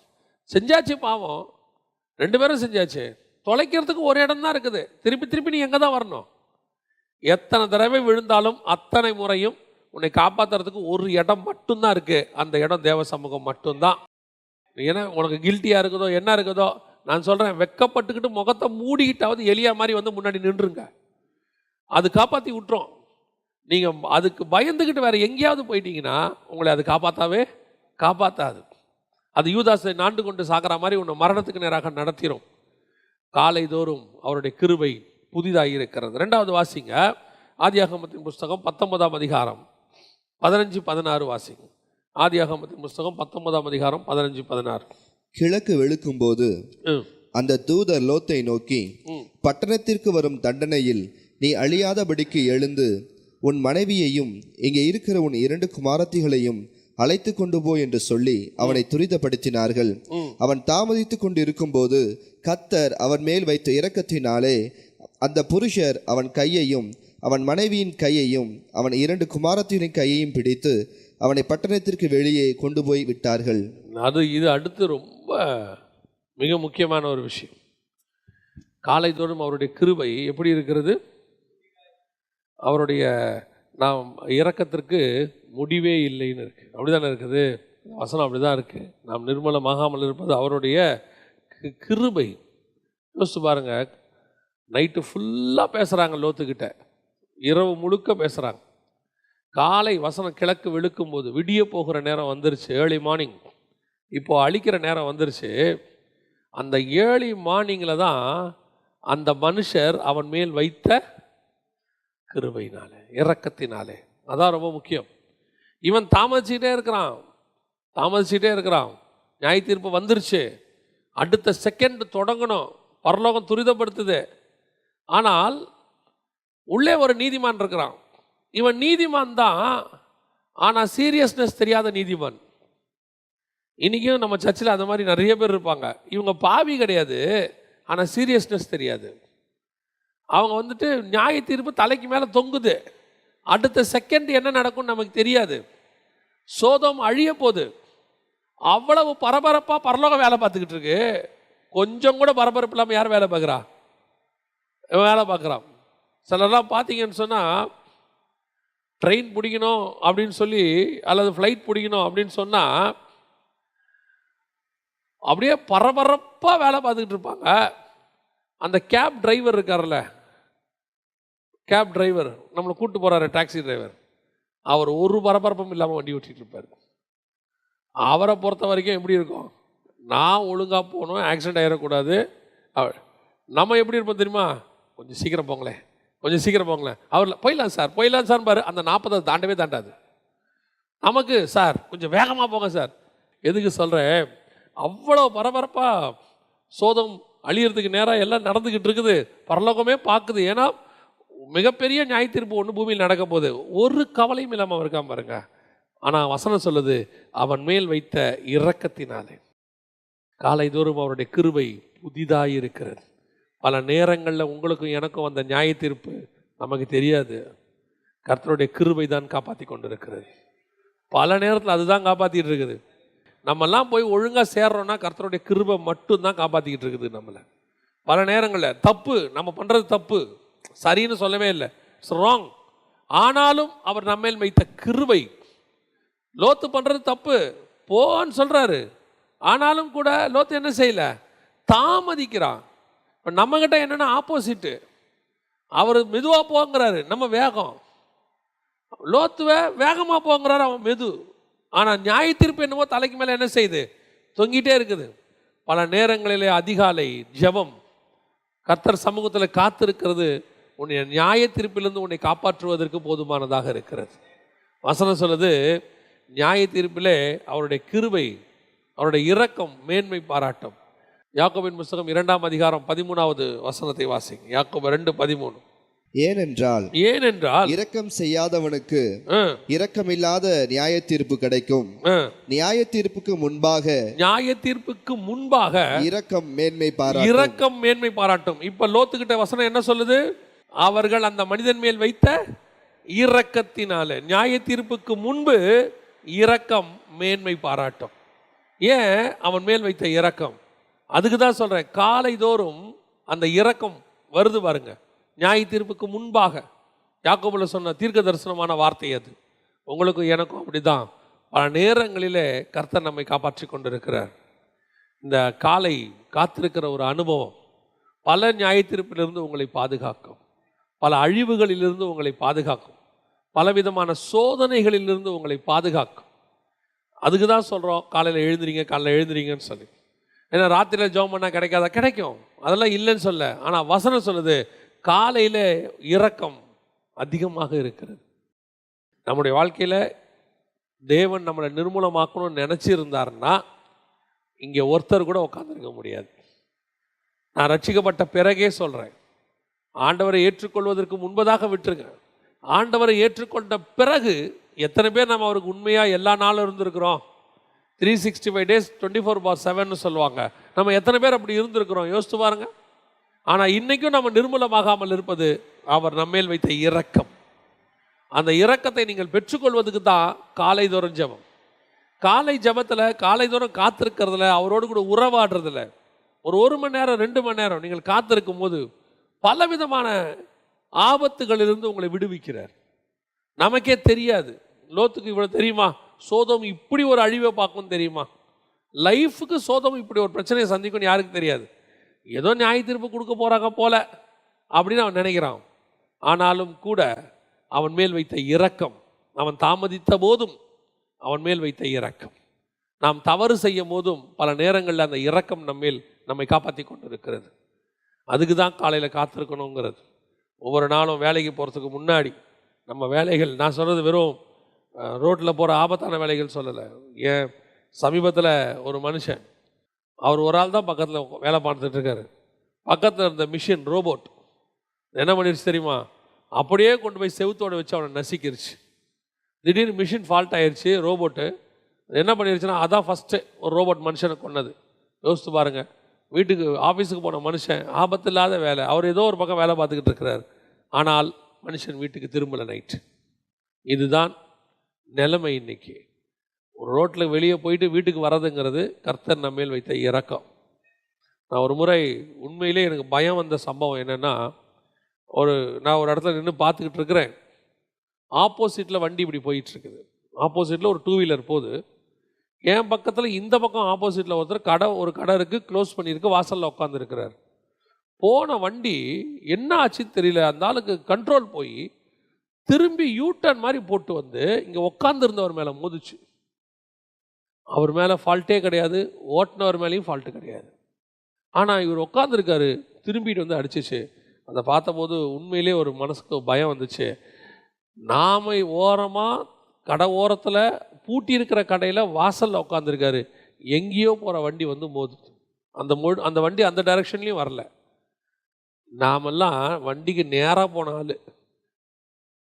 செஞ்சாச்சு பாவம், ரெண்டு பேரும் செஞ்சாச்சு, தொலைக்கிறதுக்கு ஒரு இடம் தான் இருக்குது. திருப்பி திருப்பி நீ எங்கே தான் வரணும்? எத்தனை தடவை விழுந்தாலும் அத்தனை முறையும் உன்னை காப்பாற்றுறதுக்கு ஒரு இடம் மட்டும்தான் இருக்குது. அந்த இடம் தேவ சமூகம் மட்டும்தான். ஏன்னா உனக்கு கில்ட்டியாக இருக்குதோ என்ன இருக்குதோ, நான் சொல்கிறேன், வெக்கப்பட்டுக்கிட்டு முகத்தை மூடிக்கிட்டாவது எலியா மாதிரி முன்னாடி நின்றுங்க, அது காப்பாற்றி விட்டுரும். நீங்கள் அதுக்கு பயந்துக்கிட்டு வேறு எங்கேயாவது போயிட்டீங்கன்னா உங்களை அது காப்பாற்றாது. அது யூதாசை நாண்டு கொண்டு சாகிற மாதிரி உன்னை மரணத்துக்கு நேராக நடத்திடும். காலை தோறும் அவருடைய கிருபை புதிதாக இருக்கிறது. 2வது வாசிங்க, ஆதியாகமத்தின் புஸ்தகம் 19ஆம் அதிகாரம் 15-16 வாசிங்க. ஆதியாகமத்தின் புஸ்தகம் 19ஆம் அதிகாரம் 15-16. கிழக்கு வெளுக்கும்போது அந்த தூதர் லோத்தை நோக்கி, பட்டணத்திற்கு வரும் தண்டனையில் நீ அழியாதபடிக்கு எழுந்து உன் மனைவியையும் இங்கே இருக்கிற உன் 2 குமாரத்திகளையும் அழைத்து கொண்டு போ என்று சொல்லி அவனை துரிதப்படுத்தினார்கள். அவன் தாமதித்து கொண்டு இருக்கும்போது கர்த்தர் அவன் மேல் வைத்த இரக்கத்தினாலே அந்த புருஷர் அவன் கையையும் அவன் மனைவியின் கையையும் அவன் 2 குமாரத்திகளின் கையையும் பிடித்து அவனை பட்டணத்திற்கு வெளியே கொண்டு போய் விட்டார்கள். இது அடுத்து ரொம்ப மிக முக்கியமான ஒரு விஷயம். காலை தோறும் அவருடைய கிருபை எப்படி இருக்கிறது? அவருடைய நாம் இரக்கத்திற்கு முடிவே இல்லைன்னு இருக்குது. அப்படி தானே இருக்குது வசனம், அப்படி தான் இருக்குது. நாம் நிர்மலமாகாமல் இருப்பது அவருடைய கிருபை. யோசிச்சு பாருங்க, நைட்டு ஃபுல்லாக பேசுகிறாங்க லோத்துக்கிட்ட, இரவு முழுக்க பேசுகிறாங்க. காலை வசனம் கிழக்கு வெளுக்கும் போது விடிய போகிற நேரம் வந்துருச்சு, ஏர்லி மார்னிங். இப்போது அழிக்கிற நேரம் வந்துருச்சு. அந்த ஏர்லி மார்னிங்கில் தான் அந்த மனுஷர் அவன் மேல் வைத்த கிருபையினாலே, இரக்கத்தினாலே. அதான் ரொம்ப முக்கியம். இவன் தாமதிச்சுட்டே இருக்கிறான். நியாய தீர்ப்பு வந்துருச்சு, அடுத்த செகண்ட் தொடங்கணும், பரலோகம் துரிதப்படுத்துது. ஆனால் உள்ளே ஒரு நீதிமான் இருக்கிறான். இவன் நீதிமான் தான், ஆனால் சீரியஸ்னஸ் தெரியாத நீதிமான். இன்றைக்கும் நம்ம சர்ச்சில் அந்த மாதிரி நிறைய பேர் இருப்பாங்க. இவங்க பாவி கிடையாது, ஆனால் சீரியஸ்னஸ் தெரியாது. அவங்க நியாய தீர்ப்பு தலைக்கு மேலே தொங்குது, அடுத்த செகண்ட் என்ன நடக்கும்னு நமக்கு தெரியாது. சோதோம் அழிய போகுது, அவ்வளவு பரபரப்பாக பரலோகம் வேலை பார்த்துக்கிட்டு இருக்கு. கொஞ்சம் கூட பரபரப்பு இல்லாமல் யார் வேலை பார்க்குறான்? சிலர்லாம் பார்த்தீங்கன்னு சொன்னால், ட்ரெயின் பிடிக்கணும் அப்படின்னு சொல்லி அல்லது ஃப்ளைட் பிடிக்கணும் அப்படின்னு சொன்னால் அப்படியே பரபரப்பாக வேலை பார்த்துக்கிட்டு இருப்பாங்க. அந்த கேப் டிரைவர் இருக்கார்ல, கேப் டிரைவர் நம்மளை கூப்பிட்டு போகிறாரு, டாக்ஸி டிரைவர், அவர் ஒரு பரபரப்பும் இல்லாமல் வண்டி ஓட்டிகிட்டு இருப்பார். அவரை பொறுத்த வரைக்கும் எப்படி இருக்கும், நான் ஒழுங்காக போகணும், ஆக்சிடென்ட் ஆகிடக்கூடாது. நம்ம எப்படி இருப்போம் தெரியுமா, கொஞ்சம் சீக்கிரம் போங்களேன், கொஞ்சம் சீக்கிரம் போங்களேன். அவர் போயிடலாம் சார் பாரு, அந்த 40 தாண்டவே தாண்டாது. நமக்கு சார் கொஞ்சம் வேகமாக போங்க சார். எதுக்கு சொல்கிறேன், அவ்வளோ பரபரப்பாக சோதம் அழியறதுக்கு நேராக எல்லாம் நடந்துக்கிட்டு இருக்குது, பரலோகமே பார்க்குது. ஏன்னா மிகப்பெரிய நியாய தீர்ப்பு ஒன்று பூமியில் நடக்க போகுது. ஒரு கவலையும் இல்லாமல் இருக்காம பாருங்க. ஆனால் வசனம் சொல்லுது, அவன் மேல் வைத்த இரக்கத்தினாலே காலைதோறும் அவருடைய கிருபை புதிதாக இருக்கிறது. பல நேரங்களில் உங்களுக்கும் எனக்கும் வந்த நியாய தீர்ப்பு நமக்கு தெரியாது, கர்த்தருடைய கிருபை தான் காப்பாற்றி கொண்டு இருக்கிறது. பல நேரத்தில் அதுதான் காப்பாற்றிட்டு இருக்குது. நம்மெல்லாம் போய் ஒழுங்காக சேர்றோன்னா கர்த்தருடைய கிருபை மட்டும்தான் காப்பாற்றிக்கிட்டு இருக்குது நம்மளை. பல நேரங்களில் தப்பு, நம்ம பண்ணுறது தப்பு, சரின்னு சொல்லவே இல்லை, இட்ஸ் ராங். ஆனாலும் அவர் நம்மேல் வைத்த கிருபை, லோத்து பண்ணுறது தப்பு போன்னு சொல்கிறாரு, ஆனாலும் கூட லோத்து என்ன செய்யல, தாமதிக்கிறான். இப்போ நம்மக்கிட்ட என்னென்னா ஆப்போசிட்டு, அவர் மெதுவாக போங்கிறாரு, நம்ம வேகம். லோத்துவை வேகமாக போங்கிறாரு, அவன் மெது. ஆனால் நியாய தீர்ப்பு என்னமோ தலைக்கு மேலே என்ன செய்யுது, தொங்கிட்டே இருக்குது. பல நேரங்களிலே அதிகாலை ஜெபம், கர்த்தர் சமூகத்தில் காத்திருக்கிறது உன்னை நியாய தீர்ப்பிலிருந்து உன்னை காப்பாற்றுவதற்கு போதுமானதாக இருக்கிறது. வசனம் சொல்லுது, நியாய தீர்ப்பிலே அவருடைய கிருபை, அவருடைய இரக்கம் மேன்மை பாராட்டும். யாக்கோபின் புத்தகம் 2ஆம் அதிகாரம் 13வது வசனத்தை வாசிங்க. யாக்கோபு 2:13. ஏனென்றால் இரக்கம் செய்யாதவனுக்கு இரக்கமில்லாத நியாய தீர்ப்பு கிடைக்கும், நியாய தீர்ப்புக்கு முன்பாக இரக்கம் மேன்மை பாராட்டும். இப்ப லோத்துக்கிட்ட வசனம் என்ன சொல்லுது, அவர்கள் அந்த மனிதன் மேல் வைத்த இரக்கத்தினால நியாய தீர்ப்புக்கு முன்பு இரக்கம் மேன்மை பாராட்டும். ஏன் அவன் மேல் வைத்த இரக்கம், அதுக்கு தான் சொல்றேன், காலைதோறும் அந்த இரக்கம் வருது பாருங்க. நியாய தீர்ப்புக்கு முன்பாக யாக்கோபுல சொன்ன தீர்க்க தரிசனமான வார்த்தை அது. உங்களுக்கும் எனக்கும் அப்படிதான். பல நேரங்களிலே கர்த்தர் நம்மை காப்பாற்றி கொண்டிருக்கிறார். இந்த காலை காத்திருக்கிற ஒரு அனுபவம் பல நியாய தீர்ப்பிலிருந்து உங்களை பாதுகாக்கும், பல அழிவுகளிலிருந்து உங்களை பாதுகாக்கும், பலவிதமான சோதனைகளிலிருந்து உங்களை பாதுகாக்கும். அதுக்கு தான் சொல்கிறோம், காலையில் எழுந்திரிங்கன்னு சொல்லி. ஏன்னா ராத்திரியில் ஜெபம் பண்ணால் கிடைக்காதா, கிடைக்கும், அதெல்லாம் இல்லைன்னு சொல்ல. ஆனால் வசனம் சொல்லுது, காலையில் இரக்கம் அதிகமாக இருக்கிறது. நம்முடைய வாழ்க்கையில் தேவன் நம்மளை நிர்மூலமாக்கணும்னு நினச்சிருந்தாருன்னா இங்கே ஒருத்தர் கூட உட்காந்துருக்க முடியாது. நான் ரட்சிக்கப்பட்ட பிறகே சொல்கிறேன், ஆண்டவரை ஏற்றுக்கொள்வதற்கு முன்பதாக விட்டுருங்க. ஆண்டவரை ஏற்றுக்கொண்ட பிறகு எத்தனை பேர் நம்ம அவருக்கு உண்மையாக எல்லா நாளும் இருந்திருக்கிறோம். 365 days 24/7 சொல்லுவாங்க. நம்ம எத்தனை பேர் அப்படி இருந்திருக்கிறோம் யோசித்து பாருங்க. ஆனால் இன்றைக்கும் நம்ம நிர்மூலமாகாமல் இருப்பது அவர் நம்மேல் வைத்த இரக்கம். அந்த இரக்கத்தை நீங்கள் பெற்றுக்கொள்வதுக்கு தான் காலைதோறும் ஜெபம். காலை ஜெபத்தில் காலைதோறும் காத்திருக்கிறதுல, அவரோடு கூட உறவாடுறதுல ஒரு மணி நேரம் 2 மணி நேரம் நீங்கள் காத்திருக்கும் போது பலவிதமான ஆபத்துகளிலிருந்து உங்களை விடுவிக்கிறார். நமக்கே தெரியாது. லோத்துக்கு இவ்வளோ தெரியுமா, சோதம் இப்படி ஒரு அழிவை பார்க்கணும்னு தெரியுமா, லைஃபுக்கு சோதம் இப்படி ஒரு பிரச்சனையை சந்திக்கும்னு யாருக்கு தெரியாது. ஏதோ நியாய தீர்ப்பு கொடுக்க போகிறாங்க போல அப்படின்னு அவன் நினைக்கிறான். ஆனாலும் கூட அவன் மேல் வைத்த இரக்கம், அவன் தாமதித்த போதும் அவன் மேல் வைத்த இரக்கம், நாம் தவறு செய்யும் போதும் பல நேரங்களில் அந்த இரக்கம் நம்மை காப்பாற்றி கொண்டு இருக்கிறது. அதுக்கு தான் காலையில் காத்திருக்கணுங்கிறது. ஒவ்வொரு நாளும் வேலைக்கு போகிறதுக்கு முன்னாடி நம்ம வேலைகள், நான் சொல்கிறது வெறும் ரோட்டில் போகிற ஆபத்தான வேலைகள் சொல்லலை. ஏன் சமீபத்தில் ஒரு மனுஷன், அவர் ஒரு ஆள் தான் பக்கத்தில் வேலை பார்த்துட்டு இருக்காரு. பக்கத்தில் இருந்த மிஷின் ரோபோட் என்ன பண்ணிடுச்சு தெரியுமா, அப்படியே கொண்டு போய் செவுத்தோடு வச்சு அவனை நசிக்கிருச்சு. திடீர்னு மிஷின் ஃபால்ட் ஆயிடுச்சு. ரோபோட்டு என்ன பண்ணிருச்சுன்னா, அதான் ஃபஸ்ட்டு ஒரு ரோபோட் மனுஷனை கொன்னது. யோசித்து பாருங்கள், வீட்டுக்கு ஆஃபீஸுக்கு போன மனுஷன், ஆபத்து இல்லாத வேலை, அவர் ஏதோ ஒரு பக்கம் வேலை பார்த்துக்கிட்டு இருக்கிறார். ஆனால் மனுஷன் வீட்டுக்கு திரும்பலை நைட்டு. இதுதான் நிலைமை இன்னைக்கு. ஒரு ரோட்டில் வெளியே போயிட்டு வீட்டுக்கு வர்றதுங்கிறது கர்த்தர் நம்மேல் வைத்த இரக்கம். நான் ஒரு முறை உண்மையிலே எனக்கு பயம் வந்த சம்பவம் என்னென்னா, நான் ஒரு இடத்துல நின்று பார்த்துக்கிட்டு இருக்கிறேன். ஆப்போசிட்டில் வண்டி இப்படி போயிட்டுருக்குது. ஆப்போசிட்டில் ஒரு 2 வீலர் போகுது. என் பக்கத்தில் இந்த பக்கம் ஆப்போசிட்டில் ஒருத்தர் ஒரு கடை இருக்குது, க்ளோஸ் பண்ணியிருக்கு, வாசலில் உட்காந்துருக்கிறார். போன வண்டி என்ன ஆச்சுன்னு தெரியல, அந்த ஆளுக்கு கண்ட்ரோல் போய் திரும்பி யூட்டர்ன் மாதிரி போட்டு வந்து இங்கே உட்காந்துருந்தவர் மேலே மோதிச்சு. அவர் மேலே ஃபால்ட்டே கிடையாது, ஓட்டுனவர் மேலேயும் ஃபால்ட்டு கிடையாது. ஆனால் இவர் உட்காந்துருக்காரு, திரும்பிட்டு வந்து அடிச்சிச்சு. அதை பார்த்தபோது உண்மையிலே ஒரு மனசுக்கு பயம் வந்துச்சு. நாம ஓரமாக கடை ஓரத்தில் பூட்டி இருக்கிற கடையில் வாசலில் உட்காந்துருக்காரு, எங்கேயோ போகிற வண்டி வந்து மோதுச்சு. அந்த வண்டி அந்த டைரக்ஷன்லேயும் வரல. நாமெல்லாம் வண்டிக்கு நேராக போன ஆள்.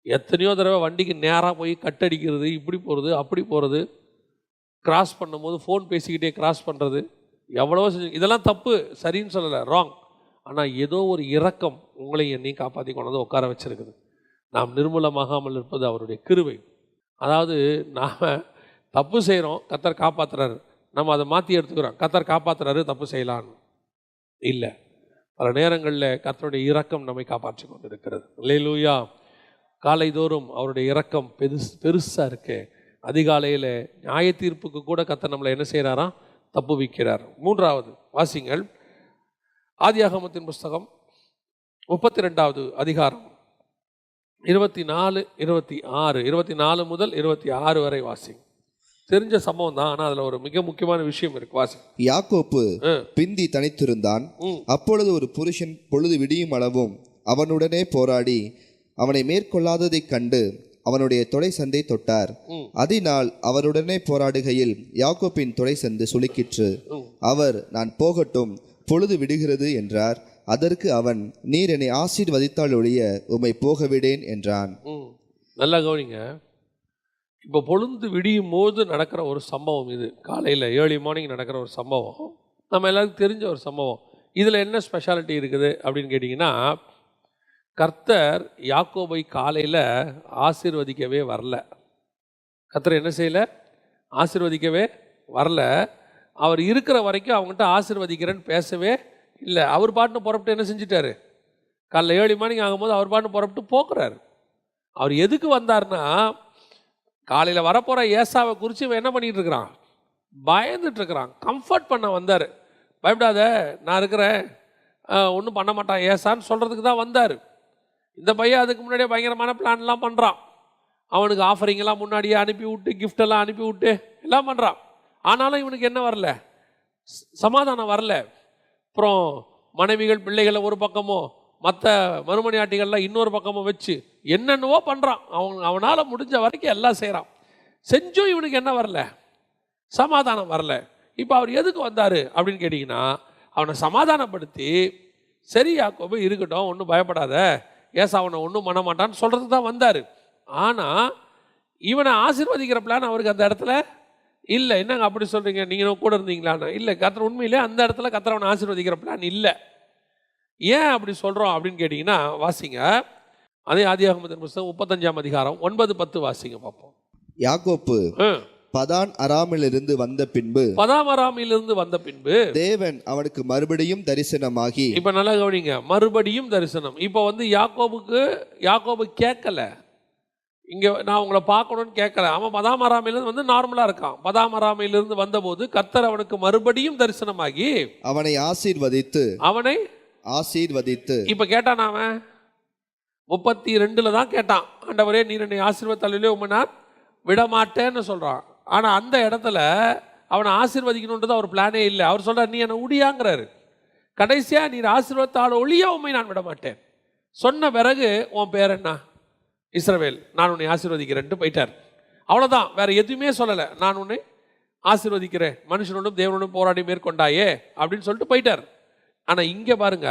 எத்தனையோ தடவை வண்டிக்கு நேராக போய் கட்டடிக்கிறது, இப்படி போகிறது அப்படி போகிறது, கிராஸ் பண்ணும்போது ஃபோன் பேசிக்கிட்டே கிராஸ் பண்ணுறது, எவ்வளவோ செஞ்சு. இதெல்லாம் தப்பு, சரின்னு சொல்லலை, ராங். ஆனால் ஏதோ ஒரு இரக்கம் உங்களை என்னையும் காப்பாற்றி கொண்டு உட்கார வச்சிருக்குது. நாம் நிர்மூலமாகாமல் இருப்பது அவருடைய கிருபை. அதாவது நாம் தப்பு செய்கிறோம், கர்த்தர் காப்பாற்றுறாரு, நம்ம அதை மாற்றி எடுத்துக்கிறோம், கர்த்தர் காப்பாற்றுறாரு தப்பு செய்யலான்னு இல்லை. பல நேரங்களில் கர்த்தருடைய இரக்கம் நம்மை காப்பாற்றி கொண்டு இருக்கிறது. அல்லேலூயா. காலைதோறும் அவருடைய இரக்கம் பெருசாக இருக்கு. அதிகாலையில் நியாய தீர்ப்புக்கு கூட கர்த்தர் நம்மளை என்ன செய்கிறாராம், தப்பு வைக்கிறார். மூன்றாவது வாசிங்கள், ஆதியாகமத்தின் புஸ்தகம் 32வது அதிகாரம் 24, 26, 24 முதல் 26 வரை வாசிங்க. தெரிஞ்ச சம்பவம் தான், ஆனால் அதில் ஒரு மிக முக்கியமான விஷயம் இருக்கு. வாசி. யாக்கோப்பு பிந்தி தனித்திருந்தான். அப்பொழுது ஒரு புருஷன் பொழுது விடியும் அளவும் அவனுடனே போராடி அவனை மேற்கொள்ளாததைக் கண்டு அவனுடைய தொடை சந்தை தொட்டார். அதனால் அவருடனே போராடுகையில் யாக்கோப்பின் தொடை சந்து சுளுக்கிற்று. அவர், நான் போகட்டும், பொழுது விடுகிறது என்றார். அதற்கு அவன், நீர் என்னை ஆசீர்வதித்தால் ஒழிய உம்மை போக விடேன் என்றான். நல்லா கவனிங்க. இப்போ பொழுது விடியும் போது நடக்கிற ஒரு சம்பவம் இது. காலையில் ஏர்லி மார்னிங் நடக்கிற ஒரு சம்பவம், நம்ம எல்லாருக்கும் தெரிஞ்ச ஒரு சம்பவம். இதில் என்ன ஸ்பெஷாலிட்டி இருக்குது அப்படின்னு கேட்டிங்கன்னா, கர்த்தர் யாக்கோபை காலையில் ஆசீர்வதிக்கவே வரல. கர்த்தர் என்ன செய்யலை, ஆசீர்வதிக்கவே வரல. அவர் இருக்கிற வரைக்கும் அவங்ககிட்ட ஆசீர்வதிக்கிறேன்னு பேசவே இல்லை. அவர் பாட்டுன்னு புறப்பட்டு என்ன செஞ்சிட்டாரு, காலைல ஏர்லி மார்னிங் ஆகும்போது அவர் பாட்டுன்னு புறப்பட்டு போக்குறாரு. அவர் எதுக்கு வந்தார்னா, காலையில் வரப்போகிற ஏசாவை குறித்து இவன் என்ன பண்ணிகிட்டு இருக்கிறான், பயந்துட்டு இருக்கிறான். கம்ஃபர்ட் பண்ண வந்தார். பயப்படாத, நான் இருக்கிறேன், ஒன்றும் பண்ண மாட்டான் ஏசான்னு சொல்கிறதுக்கு தான் வந்தார். இந்த பையன் அதுக்கு முன்னாடியே பயங்கரமான பிளான்லாம் பண்ணுறான். அவனுக்கு ஆஃபரிங்கெல்லாம் முன்னாடியே அனுப்பி விட்டு, கிஃப்டெல்லாம் அனுப்பி விட்டு எல்லாம் பண்ணுறான். ஆனாலும் இவனுக்கு என்ன வரல, சமாதானம் வரல. அப்புறம் மனைவிகள் பிள்ளைகளை ஒரு பக்கமோ, மற்ற மறுமணியாட்டிகள்லாம் இன்னொரு பக்கமும் வச்சு என்னென்னவோ பண்ணுறான். அவனால் முடிஞ்ச வரைக்கும் எல்லாம் செய்கிறான். செஞ்சும் இவனுக்கு என்ன வரல, சமாதானம் வரல. இப்போ அவர் எதுக்கு வந்தார் அப்படின்னு கேட்டிங்கன்னா, அவனை சமாதானப்படுத்தி, சரி யாக்கோபு இருக்கட்டும், ஒன்றும் பயப்படாத, ஏசா அவனை ஒன்றும் பண்ண மாட்டான்னு சொல்கிறதுக்கு தான் வந்தார். ஆனால் இவனை ஆசீர்வதிக்கிற பிளான் அவருக்கு அந்த இடத்துல இல்லை. என்னங்க அப்படி சொல்கிறீங்க, நீங்கள் கூட இருந்தீங்களான்னு? இல்லை, கர்த்தர் உண்மையிலே அந்த இடத்துல கர்த்தர் அவனை ஆசீர்வதிக்கிற பிளான் இல்லை. ஏன் அப்படி சொல்கிறோம் அப்படின்னு கேட்டிங்கன்னா, வாசிங்க, அதே ஆதியாகமத்தின் புஸ்தகம் 35ஆம் அதிகாரம் 9, 10 வாசிங்க பார்ப்போம். யாக்கோப்பு பதான் அராமிலிருந்து வந்த பின்பு தேவன் அவனுக்கு மறுபடியும் தரிசனமாகி. இப்ப நல்லா கவனிங்க, மறுபடியும் தரிசனம். இப்ப வந்து யாக்கோபு கேட்கல, இங்க நான் உங்களை பார்க்கணும்னு கேட்கல. அவன் பதாம் அராமிலிருந்து வந்து நார்மலா இருக்கான். பதாம் அராமிலிருந்து வந்த போது கர்த்தர் அவனுக்கு மறுபடியும் தரிசனமாகி அவனை ஆசீர்வதித்து இப்ப கேட்டான். அவன் 32 தான் கேட்டான், ஆண்டவரே நீர் என்னை ஆசீர்வதித்தாலே உம்மை நான் விடமாட்டேன்னு சொல்றான். ஆனா அந்த இடத்துல அவனை ஆசீர்வதிக்கணுன்றது அவர் பிளானே இல்லை. அவர் சொல்றார், நீ என்னை உடியாங்கிறாரு. கடைசியா நீர் ஆசீர்வதித்தால் ஒழிய உம்மை நான் விடமாட்டேன் சொன்ன பிறகு, உன் பேர் என்ன, இஸ்ரவேல், நான் உன்னை ஆசீர்வதிக்கிறேன்ட்டு போயிட்டார். அவ்வளோதான், வேற எதுவுமே சொல்லலை. நான் உன்னை ஆசீர்வதிக்கிறேன், மனுஷனோடும் தேவனோடும் போராடி மேற்கொண்டாயே அப்படின்னு சொல்லிட்டு போயிட்டார். ஆனால் இங்கே பாருங்க,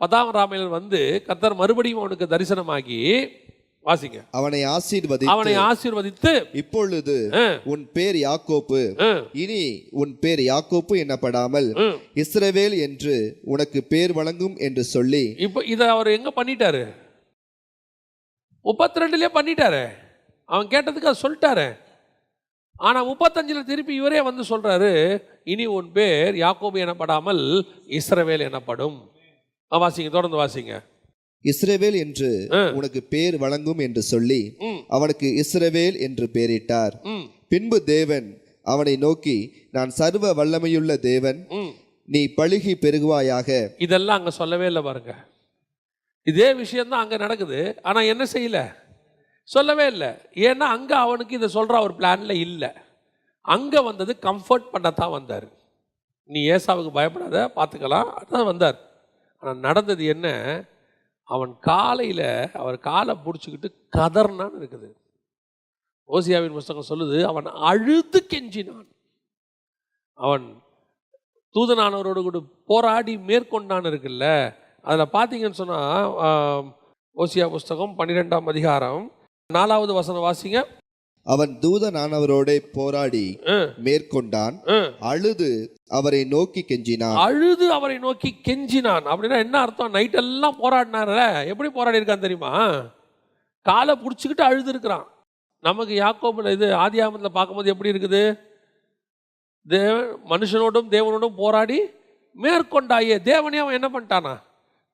10ஆம் ராமையில் வந்து கர்த்தர் மறுபடியும் அவனுக்கு தரிசனமாகி, வாசிங்க, அவனை ஆசீர்வதித்து இப்பொழுது உன் பேர் யாக்கோப்பு, இனி உன் பேர் யாக்கோப்பு என்னப்படாமல் இஸ்ரவேல் என்று உனக்கு பேர் வழங்கும் என்று சொல்லி. இப்போ இதை அவர் எங்க பண்ணிட்டாரு, 32லயே பண்ணிட்டாரு. அவன் கேட்டதுக்கு அதை சொல்லிட்டாரு. ஆனா 35ல் திருப்பி இவரே வந்து சொல்றாரு, இனி உன் பேர் யாக்கோபு எனப்படாமல் இஸ்ரவேல் எனப்படும். வாசிங்க, தொடர்ந்து வாசிங்க. இஸ்ரவேல் என்று உனக்கு பேர் வழங்கும் என்று சொல்லி அவனுக்கு இஸ்ரவேல் என்று பெயரிட்டார். பின்பு தேவன் அவனை நோக்கி, நான் சர்வ வல்லமையுள்ள தேவன், நீ பலுகி பெருகுவாயாக. இதெல்லாம் அங்க சொல்லவே இல்லை பாருங்க. இதே விஷயம்தான் அங்க நடக்குது. ஆனா என்ன செய்யல, சொல்லவே இல்லை. ஏன்னா அங்க அவனுக்கு இதை சொல்ற ஒரு பிளான்ல இல்லை. அங்க வந்தது கம்ஃபர்ட் பண்ணத்தான் வந்தார். நீ ஏசாவுக்கு பயப்படாத, பார்த்துக்கலாம், அதான் வந்தார். ஆனால் நடந்தது என்ன, அவன் காலையில் அவர் காலை பிடிச்சிக்கிட்டு கதர்னான்னு இருக்குது. ஓசியாவின் புஸ்தகம் சொல்லுது, அவன் அழுது கெஞ்சினான். அவன் தூதனானவரோடு கூட போராடி மேற்கொண்டான் இருக்குல்ல. அதில் பார்த்தீங்கன்னு சொன்னால் ஓசியா புஸ்தகம் 12ஆம் அதிகாரம் 4வது வசனம் வாசிங்க. அவன் தூதனானவரோட போராடி மேற்கொண்டான், அழுது அவரை நோக்கி கெஞ்சினான். அழுது அவரை நோக்கி கெஞ்சினான் அப்படின்னா என்ன அர்த்தம்? நைட் எல்லாம் போராடினார. எப்படி போராடி இருக்கான் தெரியுமா? காலை பிடிச்சிக்கிட்டு அழுது இருக்கிறான். நமக்கு யாக்கோபுல இது ஆதியாகமத்தில் பார்க்கும்போது எப்படி இருக்குது? மனுஷனோடும் தேவனோடும் போராடி மேற்கொண்டாயே. தேவனே அவன் என்ன பண்ணிட்டானா?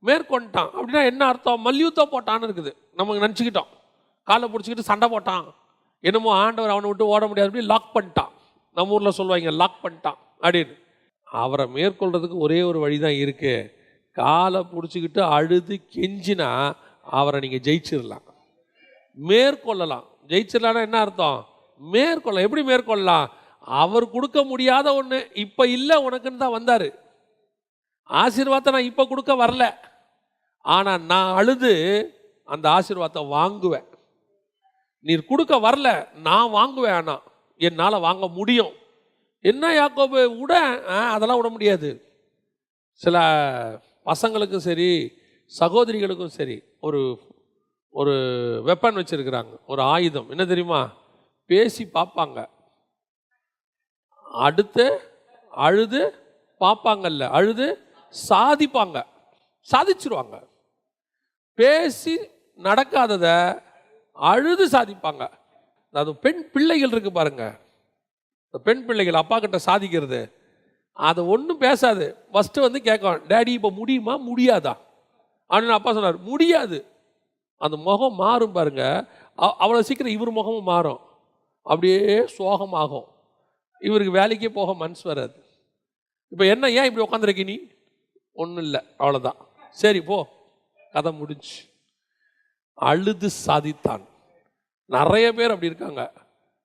மேற்கொண்டான். அப்படின்னா என்ன அர்த்தம்? மல்யுத்தம் போட்டான்னு இருக்குது. நமக்கு நினச்சிக்கிட்டோம் காலை பிடிச்சிக்கிட்டு சண்டை போட்டான், என்னமோ ஆண்டவர் அவனை விட்டு ஓட முடியாது, அப்படி லாக் பண்ணிட்டான். நம்ம ஊரில் சொல்லுவாங்க லாக் பண்ணிட்டான் அப்படின்னு. அவரை மேற்கொள்றதுக்கு ஒரே ஒரு வழி தான் இருக்கு. காலை பிடிச்சிக்கிட்டு அழுது கெஞ்சினா அவரை நீங்கள் ஜெயிச்சிடலாம், மேற்கொள்ளலாம். ஜெயிச்சிடலான்னா என்ன அர்த்தம்? மேற்கொள்ள. எப்படி மேற்கொள்ளலாம்? அவர் கொடுக்க முடியாத ஒன்று இப்போ இல்லை உனக்குன்னு தான் வந்தார். ஆசீர்வாதத்தை நான் இப்போ கொடுக்க வரல, ஆனால் நான் அழுது அந்த ஆசீர்வாதத்தை வாங்குவேன். நீர் கொடுக்க வரல, நான் வாங்குவேன். ஆனால் என்னால் வாங்க முடியும். என்ன யாக்கோபு விட? அதெல்லாம் விட முடியாது. சில பசங்களுக்கும் சரி சகோதரிகளுக்கும் சரி ஒரு ஒரு வெப்பன் வச்சிருக்கிறாங்க, ஒரு ஆயுதம். என்ன தெரியுமா? பேசி பார்ப்பாங்க, அடுத்து அழுது பார்ப்பாங்கல்ல, அழுது சாதிப்பாங்க, சாதிச்சிருவாங்க. பேசி நடக்காததை அழுது சாதிப்பாங்க. அது பெண் பிள்ளைகள் இருக்கு பாருங்க, பெண் பிள்ளைகள் அப்பா கிட்ட சாதிக்கிறது, அதை ஒன்றும் பேசாது. ஃபஸ்ட்டு வந்து கேட்கும், டேடி இப்போ முடியுமா முடியாதா அப்படின்னு. அப்பா சொன்னார் முடியாது. அந்த முகம் மாறும் பாருங்க, அவ்வளோ சீக்கிரம் இவர் முகமும் மாறும், அப்படியே சோகமாகும். இவருக்கு வேலைக்கே போக மனசு வராது. இப்போ என்ன, ஏன் இப்படி உட்காந்துருக்க நீ? ஒன்றும் இல்லை, அவ்வளோதான், சரி போ, கதை முடிஞ்சு. அழுது சாதித்தான். நிறைய பேர் அப்படி இருக்காங்க.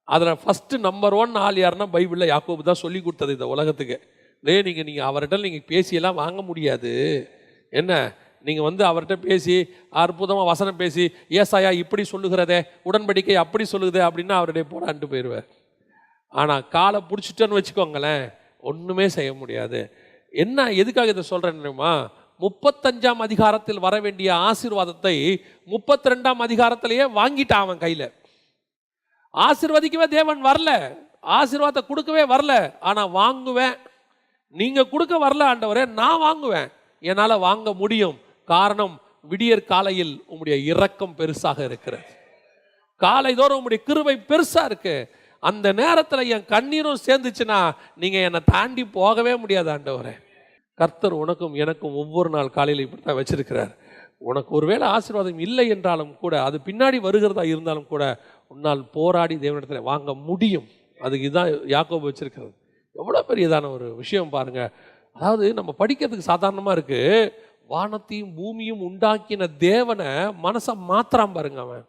அதில் ஃபஸ்ட்டு நம்பர் 1 ஆள் யாருன்னா பைபிளில் யாக்கோபு தான் சொல்லி கொடுத்தது இந்த உலகத்துக்கு. நீங்கள் அவர்கிட்ட நீங்கள் பேசியெல்லாம் வாங்க முடியாது. என்ன, நீங்கள் வந்து அவர்கிட்ட பேசி அற்புதமாக வசனம் பேசி ஏசாயா இப்படி சொல்லுகிறதே, உடன்படிக்கை அப்படி சொல்லுதே அப்படின்னா அவருடைய போடான்ட்டு போயிடுவார். ஆனால் காலை பிடிச்சிட்டேன்னு வச்சுக்கோங்களேன், ஒன்றுமே செய்ய முடியாது. என்ன, எதுக்காக இதை சொல்கிறேன் தெரியுமா? 35ஆம் அதிகாரத்தில் வர வேண்டிய ஆசீர்வாதத்தை 32ஆம் அதிகாரத்திலேயே வாங்கிட்டான் அவன் கையில். ஆசீர்வதிக்கவே தேவன் வரல, ஆசீர்வாதத்தை கொடுக்கவே வரல, ஆனால் வாங்குவேன். நீங்கள் கொடுக்க வரல ஆண்டவரே, நான் வாங்குவேன், என்னால் வாங்க முடியும். காரணம், விடியற் காலையில் உம்முடைய இரக்கம் பெருசாக இருக்கிறது, காலை தோறும் உம்முடைய கிருபை பெருசாக இருக்கு. அந்த நேரத்தில் என் கண்ணீரும் சேர்ந்துச்சுன்னா நீங்கள் என்னை தாண்டி போகவே முடியாது ஆண்டவரே. கர்த்தர் உனக்கும் எனக்கும் ஒவ்வொரு நாள் காலையில் இப்படி தான் வச்சிருக்கிறார். உனக்கு ஒருவேளை ஆசீர்வாதம் இல்லை என்றாலும் கூட, அது பின்னாடி வருகிறதா இருந்தாலும் கூட, உன்னால் போராடி தேவனிடத்தில் வாங்க முடியும். அதுக்கு இதுதான் யாக்கோபு வச்சிருக்கிறது. எவ்வளோ பெரியதான ஒரு விஷயம் பாருங்க. அதாவது நம்ம படிக்கிறதுக்கு சாதாரணமாக இருக்கு, வானத்தையும் பூமியும் உண்டாக்கின தேவனை மனசை மாத்திராம பாருங்க. அவன்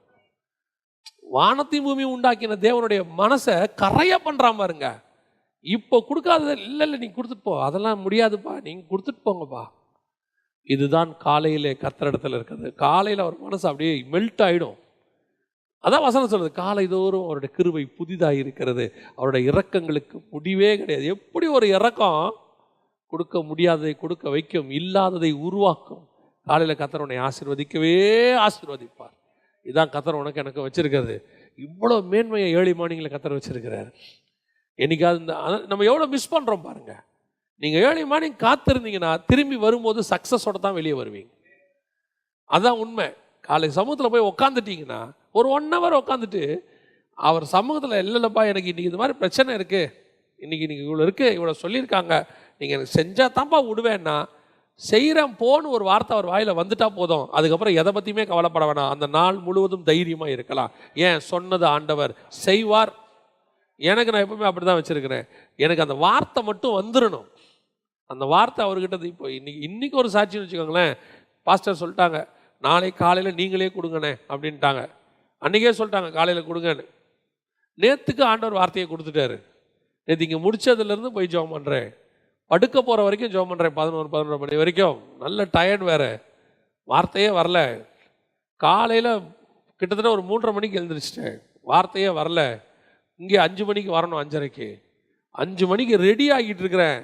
வானத்தையும் பூமியும் உண்டாக்கின தேவனுடைய மனசை கரைய பண்ணுறான் பாருங்க. இப்போ கொடுக்காதது இல்லை இல்லை, நீ கொடுத்துட்டு போ, அதெல்லாம் முடியாதுப்பா, நீங்கள் கொடுத்துட்டு போங்கப்பா. இதுதான் காலையிலே கர்த்தரிடத்தில் இருக்கிறது. காலையில் அவர் மனசு அப்படியே மெல்ட் ஆகிடும். அதான் வசனம் சொல்றது, காலை தோறும் அவருடைய கிருபை புதிதாக இருக்கிறது, அவருடைய இரக்கங்களுக்கு முடிவே கிடையாது. எப்படி ஒரு இரக்கம் கொடுக்க முடியாததை கொடுக்க வைக்கும், இல்லாததை உருவாக்கும். காலையில் கர்த்தர் உன்னை ஆசீர்வதிக்கவே ஆசீர்வதிப்பார். இதான் கர்த்தர் உனக்கு எனக்கு வச்சிருக்கிறது. இவ்வளோ மேன்மையை ஏழை மார்னிங்கில் கர்த்தர் வச்சிருக்கிறார். என்னைக்காவது நம்ம எவ்வளோ மிஸ் பண்ணுறோம் பாருங்க. நீங்கள் ஏழை மார்னிங் காத்திருந்தீங்கன்னா திரும்பி வரும்போது சக்ஸஸோட தான் வெளியே வருவீங்க. அதுதான் உண்மை. காலை சமூகத்தில் போய் உக்காந்துட்டீங்கன்னா ஒரு 1 hour உட்காந்துட்டு அவர் சமூகத்தில் இல்லைல்லப்பா, எனக்கு இன்றைக்கி இது மாதிரி பிரச்சனை இருக்குது, இன்றைக்கி இவ்வளோ இருக்குது, இவ்வளோ சொல்லியிருக்காங்க, நீங்கள் எனக்கு செஞ்சால் தான்ப்பா விடுவேன்னா, செய்கிறேன் போன்னு ஒரு வார்த்தை அவர் வாயில் வந்துட்டா போதும். அதுக்கப்புறம் எதை பற்றியுமே கவலைப்பட வேணாம். அந்த நாள் முழுவதும் தைரியமாக இருக்கலாம். ஏன், சொன்னது ஆண்டவர் செய்வார். எனக்கு நான் எப்பவுமே அப்படி தான் வச்சுருக்கிறேன். எனக்கு அந்த வார்த்தை மட்டும் வந்துடணும். அந்த வார்த்தை அவர்கிட்ட இப்போ இன்னைக்கு ஒரு சாட்சின்னு வச்சுக்கோங்களேன். பாஸ்டர் சொல்லிட்டாங்க, நாளை காலையில் நீங்களே கொடுங்கண்ணே அப்படின்ட்டாங்க. அன்றைக்கே சொல்லிட்டாங்க காலையில் கொடுங்கன்னு. நேற்றுக்கு ஆண்டவர் வார்த்தையை கொடுத்துட்டாரு. நேற்று இங்கே முடிச்சதுலேருந்து போய் ஜெபம் பண்ணுறேன், படுக்க போகிற வரைக்கும் ஜெபம் பண்ணுறேன், 11 மணி வரைக்கும். நல்ல டயர்ட் வேறு, வார்த்தையே வரல. காலையில் கிட்டத்தட்ட ஒரு 3:30 மணிக்கு எழுந்திரிச்சிட்டேன், வார்த்தையே வரல. இங்கே 5 மணிக்கு வரணும், 5:30க்கு 5 மணிக்கு ரெடி ஆகிட்டு இருக்கிறேன்.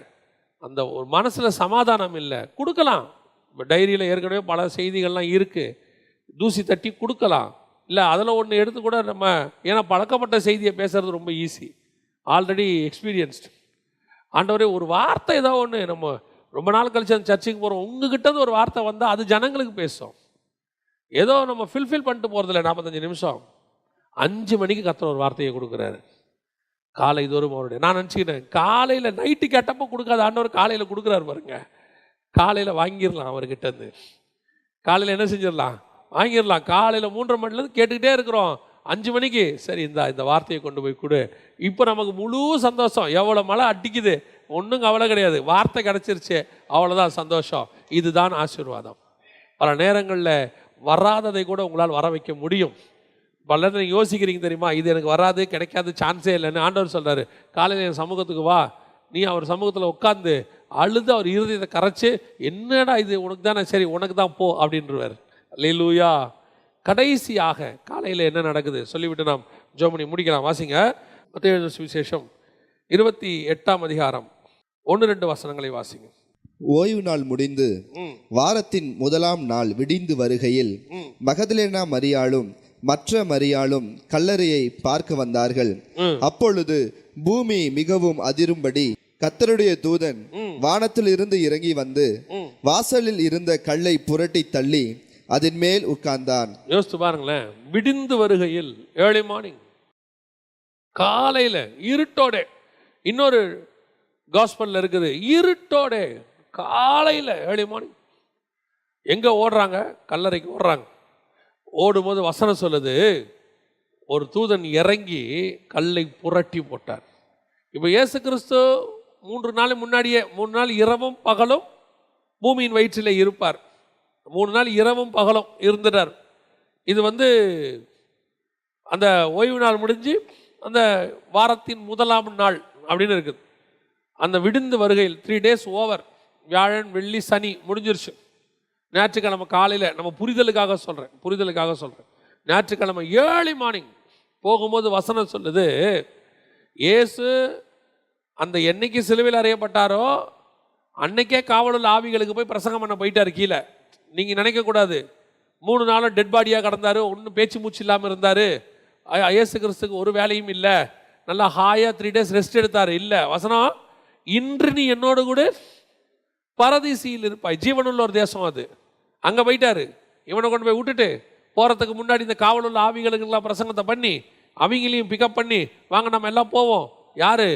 அந்த ஒரு மனசில் சமாதானம் இல்லை. கொடுக்கலாம், இப்போ டைரியில் ஏற்கனவே பல செய்திகள்லாம் இருக்குது, தூசி தட்டி கொடுக்கலாம். இல்லை அதில் ஒன்று எடுத்து கூட நம்ம, ஏன்னா பழக்கப்பட்ட செய்தியை பேசுகிறது ரொம்ப ஈஸி, ஆல்ரெடி எக்ஸ்பீரியன்ஸ்டு. ஆண்டவரே ஒரு வார்த்தை ஏதோ ஒன்று, நம்ம ரொம்ப நாள் கழிச்சு அந்த சர்ச்சுக்கு போகிறோம், உங்ககிட்ட ஒரு வார்த்தை வந்தால் அது ஜனங்களுக்கு பேசும். ஏதோ நம்ம ஃபில்ஃபில் பண்ணிட்டு போகிறதில்ல 45 நிமிஷம். 5 மணிக்கு கர்த்தர் ஒரு வார்த்தையை கொடுக்குறாரு, காலை தோறும் அவருடைய. நான் நினச்சிக்கிட்டேன் காலையில் நைட்டு கேட்டப்போ கொடுக்காத ஆண்டவர் காலையில் கொடுக்குறாரு பாருங்க. காலையில் வாங்கிடலாம் அவர்கிட்ட இருந்து, காலையில் என்ன செஞ்சிடலாம், வாங்கிடலாம். காலையில் 3:30 மணிலேருந்து கேட்டுக்கிட்டே இருக்கிறோம், 5 மணிக்கு சரி இந்த வார்த்தையை கொண்டு போய் கொடு. இப்போ நமக்கு முழு சந்தோஷம். எவ்வளோ மழை அடிக்குது, ஒன்றும் கவலை கிடையாது, வார்த்தை கிடச்சிருச்சு, அவ்வளோதான் சந்தோஷம். இதுதான் ஆசீர்வாதம். பல நேரங்களில் வராததை கூட உங்களால் வர வைக்க முடியும். பல நேரத்தில் நீங்கள் யோசிக்கிறீங்க தெரியுமா, இது எனக்கு வராது, கிடைக்காது, சான்ஸே இல்லைன்னு. ஆண்டவர் சொல்கிறாரு, காலையில் என் சமூகத்துக்கு வா, நீ அவர் சமூகத்தில் உட்காந்து அழுது அவர் இருதயத்தை கரைச்சி, என்னடா இது உனக்கு தானே, சரி உனக்கு தான் போ அப்படின்றவர். அல்லேலூயா. கடைசியாக காலையில் என்ன நடக்குது சொல்லிவிட்டு நாம் ஜெபம் முடிக்கலாம். வாசிங்க மத்தேயு சுவிசேஷம் 28ஆம் அதிகாரம் 1-2 வசனங்களை வாசிங்க. ஓய்வு நாள் முடிந்து வாரத்தின் முதலாம் நாள் விடிந்து வருகையில் மகதலேனா மரியாளும் மற்ற மரியாளும் கல்லறையை பார்க்க வந்தார்கள். அப்பொழுது பூமி மிகவும் அதிரும்படி கர்த்தருடைய தூதன் வானத்தில் இருந்து இறங்கி வந்து வாசலில் இருந்த கல்லை புரட்டி தள்ளி அதன் மேல் உட்கார்ந்தான். யோசித்து பாருங்களேன், விடிந்து வருகையில், ஏர்லி மார்னிங், காலையில் இருட்டோட. இன்னொரு காஸ்பல்ல இருக்குது, இருட்டோட காலையில் ஏர்லி மார்னிங். எங்கே ஓடுறாங்க, கல்லறைக்கு ஓடுறாங்க. ஓடும்போது வசனம் சொல்லுது, ஒரு தூதன் இறங்கி கல்லை புரட்டி போட்டார். இப்போ இயேசு கிறிஸ்து 3 நாள் முன்னாடியே, 3 நாள் இரவும் பகலும் பூமியின் வயிற்றில் இருப்பார். 3 நாள் இரவும் பகலும் இருந்துட்டார். இது அந்த ஓய்வு நாள் முடிஞ்சு அந்த வாரத்தின் முதலாம் நாள் அப்படின்னு இருக்குது. அந்த விடிந்து வருகையில் 3 days ஓவர், வியாழன் வெள்ளி சனி முடிஞ்சிருச்சு. ஞாயிற்றுக்கிழமை காலையில், நம்ம புரிதலுக்காக சொல்கிறேன், ஞாயிற்றுக்கிழமை ஏர்லி மார்னிங் போகும்போது வசனம் சொல்லுது, இயேசு அந்த என்னைக்கு சிலுவையில் அறையப்பட்டாரோ அன்னைக்கே காவலுள்ள ஆவிகளுக்கு போய் பிரசங்கம் பண்ண போயிட்டார் கீழே. நீங்கள் நினைக்கக்கூடாது 3 நாளும் டெட் பாடியாக கிடந்தார், ஒன்றும் பேச்சு மூச்சு இல்லாமல் இருந்தார், இயேசு கிறிஸ்துக்கு ஒரு வேலையும் இல்லை, நல்லா ஹாயாக 3 days ரெஸ்ட் எடுத்தார். இல்லை, வசனம், இன்று நீ என்னோடு கூட பரதீசியில் இருப்பாய். ஜீவனுள்ள ஒரு தேசம் அது, அங்கே போயிட்டாரு. இவனை கொண்டு போய் விட்டுட்டு போகிறதுக்கு முன்னாடி இந்த காவலுள்ள ஆவிகளுக்கெல்லாம் பிரசங்கத்தை பண்ணி அவங்களையும் பிக்கப் பண்ணி, வாங்க நம்ம எல்லாம் போவோம். யார்,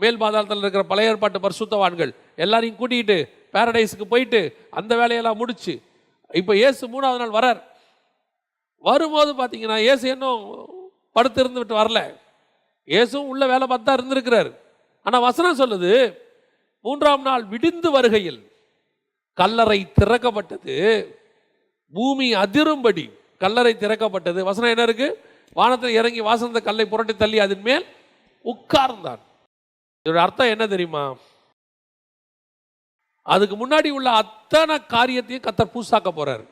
மேல் பாதாளத்தில் இருக்கிற பழைய ஏற்பாட்டு பரிசுத்தவான்கள் எல்லாரையும் கூட்டிகிட்டு பேரடைஸுக்கு போயிட்டு அந்த வேலையெல்லாம் முடிச்சு, இப்போ இயேசு 3ஆவது நாள் வரார். வரும்போது பார்த்தீங்கன்னா இயேசு இன்னும் படுத்து இருந்து விட்டு வரல, இயேசுவும் உள்ள வேலை பார்த்து தான் இருந்திருக்கிறார். ஆனால் வசனம் சொல்லுது, 3ஆம் நாள் விடிந்து வருகையில் கல்லறை திறக்கப்பட்டது, பூமி அதிரும்படி கல்லறை திறக்கப்பட்டது. வசனம் என்ன இருக்கு, வானத்தில் இறங்கி வாசந்த கல்லை புரட்டி தள்ளி அதன் மேல் உட்கார்ந்தான். இதோட அர்த்தம் என்ன தெரியுமா, அதுக்கு முன்னாடி உள்ள அத்தனை காரியத்தையும் கர்த்தர் புதுசாக்க போறார்.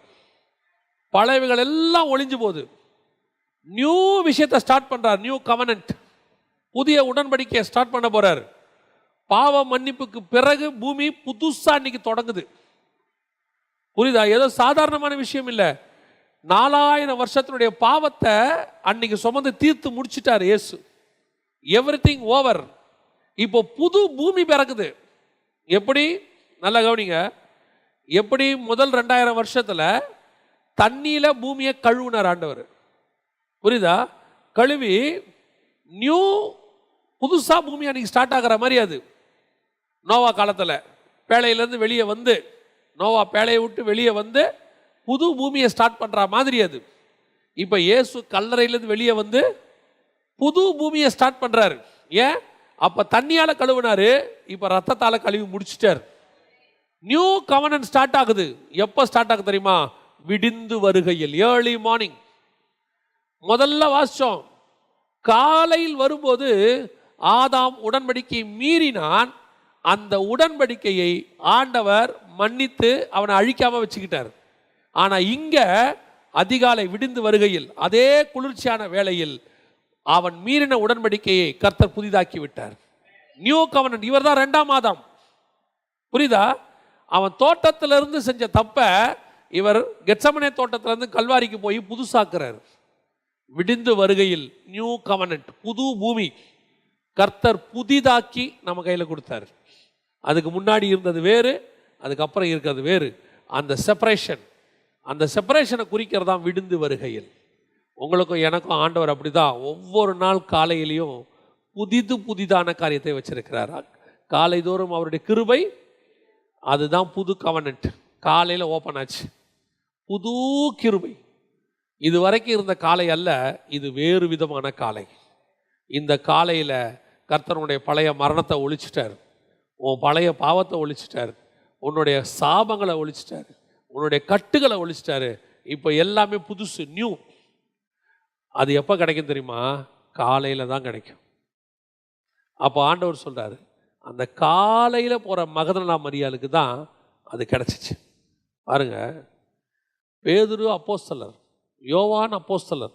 பழையவைகள் எல்லாம் ஒளிஞ்சு போகுது, நியூ விஷயத்தை ஸ்டார்ட் பண்றார். நியூ கவனன்ட், புதிய உடன்படிக்கையை ஸ்டார்ட் பண்ண போறார். பாவ மன்னிப்புக்கு பிறகு பூமி புதுசா இன்னைக்கு தொடங்குது. புரியுதா? ஏதோ சாதாரணமான விஷயம் இல்லை. 4000 வருஷத்தினுடைய பாவத்தை அன்னைக்கு சுமந்து தீர்த்து முடிச்சிட்டார் இயேசு. Everything over. இப்போ புது பூமி பிறக்குது. எப்படி? நல்லா கவனிங்க. எப்படி முதல் 2000 வருஷத்துல தண்ணியில பூமியை கழுவுனார் ஆண்டவர், புரியுதா? கழுவி நியூ புதுசா பூமி அன்னைக்கு ஸ்டார்ட் ஆகிற மாதிரி. அது நோவா காலத்தில் பேழையிலேருந்து வெளியே வந்து, நோவா பேழையை விட்டு வெளியே வந்து புது பூமியை ஸ்டார்ட் பண்ணுற மாதிரி. அது இப்போ இயேசு கல்லறையிலேருந்து வெளியே வந்து புது பூமியை ஸ்டார்ட் பண்ணுறாரு. ஏன்? அப்போ தண்ணியால் கழுவினாரு, இப்போ ரத்தத்தால் கழுவி முடிச்சிட்டார். நியூ கவர்னன்ட் ஸ்டார்ட் ஆகுது. எப்போ ஸ்டார்ட் ஆகுது தெரியுமா? விடிந்து வருகையில், ஏர்லி மார்னிங். முதல்ல வாசிச்சோம், காலையில் வரும்போது ஆதாம் உடன்படிக்கை மீறினான். அந்த உடன்படிக்கையை ஆண்டவர் மன்னித்து அவனை அழிக்காம வச்சுக்கிட்டார். ஆனா இங்க அதிகாலை விடிந்து வருகையில், அதே குளிர்ச்சியான வேளையில் அவன் மீறின உடன்படிக்கையை கர்த்தர் புதிதாக்கி விட்டார். நியூ கவர்னன்ட். இவர் தான் 2ஆம் ஆதாம். புரியுதா? அவன் தோட்டத்திலிருந்து செஞ்ச தப்ப இவர் கெத்சமனே தோட்டத்திலிருந்து கல்வாரிக்கு போய் புதுசாக்குறார். விடிந்து வருகையில் நியூ கவர்னன்ட், புது பூமி கர்த்தர் புதிதாக்கி நம்ம கையில் கொடுத்தார். அதுக்கு முன்னாடி இருந்தது வேறு, அதுக்கப்புறம் இருக்கிறது வேறு. அந்த செப்பரேஷனை குறிக்கிறதா விடிந்து வருகையில். உங்களுக்கும் எனக்கும் ஆண்டவர் அப்படிதான் ஒவ்வொரு நாள் காலையிலையும் புதிதான காரியத்தை வச்சிருக்கிறார். காலை தோறும் அவருடைய கிருபை, அதுதான் புது கவர்னன்ட். காலையில் ஓப்பன் ஆச்சு புது கிருபை. இது வரைக்கும் இருந்த காலை அல்ல, இது வேறு விதமான காலை. இந்த காலையில் கர்த்தருடைய பழைய மரணத்தை ஒழிச்சிட்டார், உன் பழைய பாவத்தை ஒழிச்சிட்டார், உன்னுடைய சாபங்களை ஒழிச்சிட்டார், உன்னுடைய கட்டுகளை ஒழிச்சிட்டாரு. இப்போ எல்லாமே புதுசு, நியூ. அது எப்போ கிடைக்கும் தெரியுமா? காலையில் தான் கிடைக்கும். அப்போ ஆண்டவர் சொல்கிறாரு, அந்த காலையில் போகிற மகதலேனா மரியாளுக்கு தான் அது கிடச்சிச்சு. பாருங்க, பேதுரு அப்போஸ்தலர், யோவான் அப்போஸ்தலர்,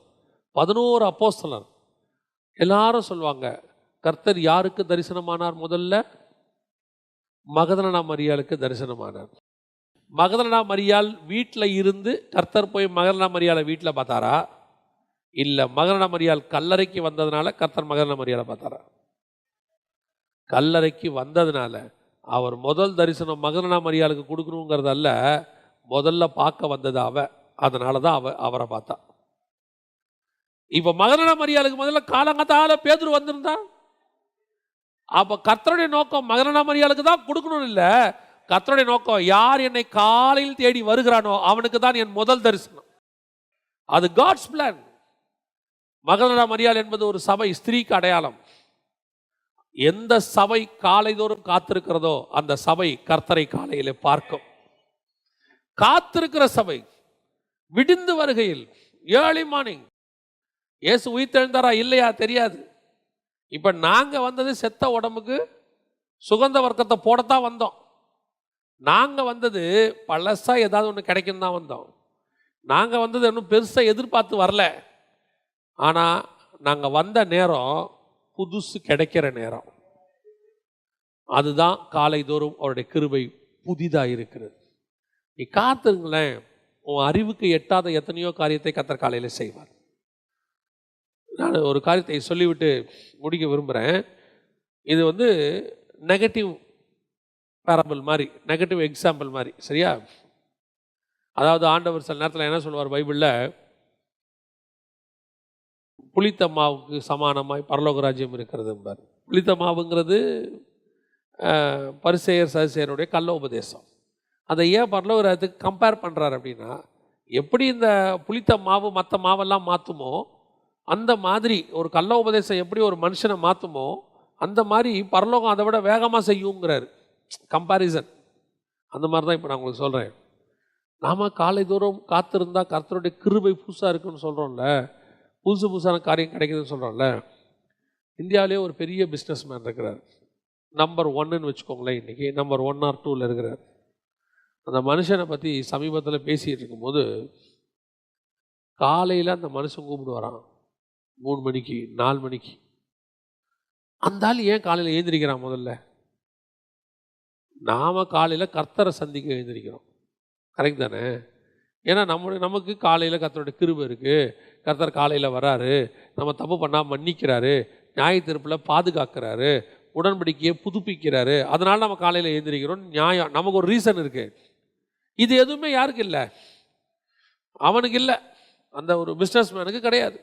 11 அப்போஸ்தலர் எல்லாரும் சொல்லுவாங்க, கர்த்தர் யாருக்கு தரிசனமானார்? முதல்ல மகதலேனா மரியாளுக்கு தரிசனமானார். மகதலேனா மரியாள் வீட்டில் இருந்து கர்த்தர் போய் மகதலேனா மரியாளை வீட்டில் பார்த்தாரா? இல்லை, மகதலேனா மரியாள் கல்லறைக்கு வந்ததுனால கர்த்தர் மகதலேனா மரியாளை பார்த்தாரா? கல்லறைக்கு வந்ததுனால அவர் முதல் தரிசனம் மகதலேனா மரியாளுக்கு கொடுக்கணுங்கிறதல்ல, முதல்ல பார்க்க வந்தது அதனால தான் அவரை பார்த்தா. இப்போ மகதலேனா மரியாளுக்கு முதல்ல காலங்கத்தால பேதுரு வந்திருந்தா, அப்போ கர்த்தருடைய நோக்கம் மகதலேனா மரியாளுக்கு தான் கொடுக்கணும் இல்லை. கர்த்தருடைய நோக்கம், யார் என்னை காலையில் தேடி வருகிறானோ அவனுக்கு தான் என் முதல் தரிசனம். அது காட்ஸ் பிளான். மகதலேனா மரியாள் என்பது ஒரு சபை, ஸ்திரீக்கு அடையாளம். எந்த சபை காலைதோறும் காத்திருக்கிறதோ அந்த சபை கர்த்தரை காலையிலே பார்க்கும். காத்திருக்கிற சபை விடிந்து வருகையில், ஏர்லி மார்னிங். இயேசு உயிர்த்தெழுந்தாரா இல்லையா தெரியாது. இப்போ நாங்கள் வந்தது செத்த உடம்புக்கு சுகந்த வர்க்கத்தை போடத்தான் வந்தோம். நாங்கள் வந்தது பழசாக ஏதாவது ஒன்று கிடைக்கும் தான் வந்தோம். நாங்கள் வந்தது இன்னும் பெருசாக எதிர்பார்த்து வரல. ஆனால் நாங்கள் வந்த நேரம் புதுசு கிடைக்கிற நேரம். அதுதான் காலை தோறும் அவருடைய கிருபை புதிதாக இருக்கிறது. நீ காத்துருங்களேன், உன் அறிவுக்கு எட்டாத எத்தனையோ காரியத்தை கர்த்தர் காலையில் செய்வார். நான் ஒரு காரியத்தை சொல்லிவிட்டு முடிக்க விரும்புகிறேன். இது நெகட்டிவ் பேரபிள் மாதிரி, நெகட்டிவ் எக்ஸாம்பிள் மாதிரி, சரியா? அதாவது ஆண்டவர் சில நேரத்தில் என்ன சொல்லுவார் பைபிளில், புளித்த மாவுக்கு சமானமாய் பரலோக ராஜ்யம் இருக்கிறது என்பார். புளித்த மாவுங்கிறது பரிசேயர் சதுசேயருடைய கள்ள உபதேசம். அதை ஏன் பரலோக ராஜ்யத்துக்கு கம்பேர் பண்ணுறார் அப்படின்னா, எப்படி இந்த புளித்த மாவு மற்ற மாவெல்லாம் மாற்றுமோ அந்த மாதிரி ஒரு கள்ள உபதேசம் எப்படி ஒரு மனுஷனை மாற்றுமோ அந்த மாதிரி பரலோகம் அதை விட வேகமாக செய்யுங்கிறார். கம்பேரிசன். அந்த மாதிரி தான் இப்போ நான் உங்களுக்கு சொல்கிறேன். நாம் காலை தூரம் காத்திருந்தா கர்த்தருடைய கிருபை புதுசாக இருக்குன்னு சொல்கிறோம்ல, புதுசான காரியம் கிடைக்குதுன்னு சொல்கிறோம்ல. இந்தியாவிலே ஒரு பெரிய பிஸ்னஸ் மேன் இருக்கிறார், நம்பர் 1ன்னு வச்சுக்கோங்களேன். இன்றைக்கி நம்பர் 1 or 2ல் இருக்கிறார். அந்த மனுஷனை பற்றி சமீபத்தில் பேசிகிட்டு இருக்கும்போது, காலையில் அந்த மனுஷன் கூப்பிடுவாரான் 3 மணிக்கு 4 மணிக்கு. அந்த ஆள் ஏன் காலையில் எழுந்திரிக்கிறான்? முதல்ல நாம் காலையில் கர்த்தரை சந்திக்க எழுந்திரிக்கிறோம், கரெக்ட் தானே? ஏன்னா நமக்கு காலையில் கர்த்தருடைய கிருபை இருக்குது, கர்த்தர் காலையில் வராரு, நம்ம தப்பு பண்ணால் மன்னிக்கிறாரு, நியாய தீர்ப்பில் பாதுகாக்கிறாரு, உடன்படிக்கையை புதுப்பிக்கிறாரு, அதனால நம்ம காலையில் எழுந்திரிக்கிறோம். நியாயம், நமக்கு ஒரு ரீசன் இருக்குது. இது எதுவுமே யாருக்கு இல்லை? அவனுக்கு இல்லை, அந்த ஒரு பிஸ்னஸ் மேனுக்கு கிடையாது.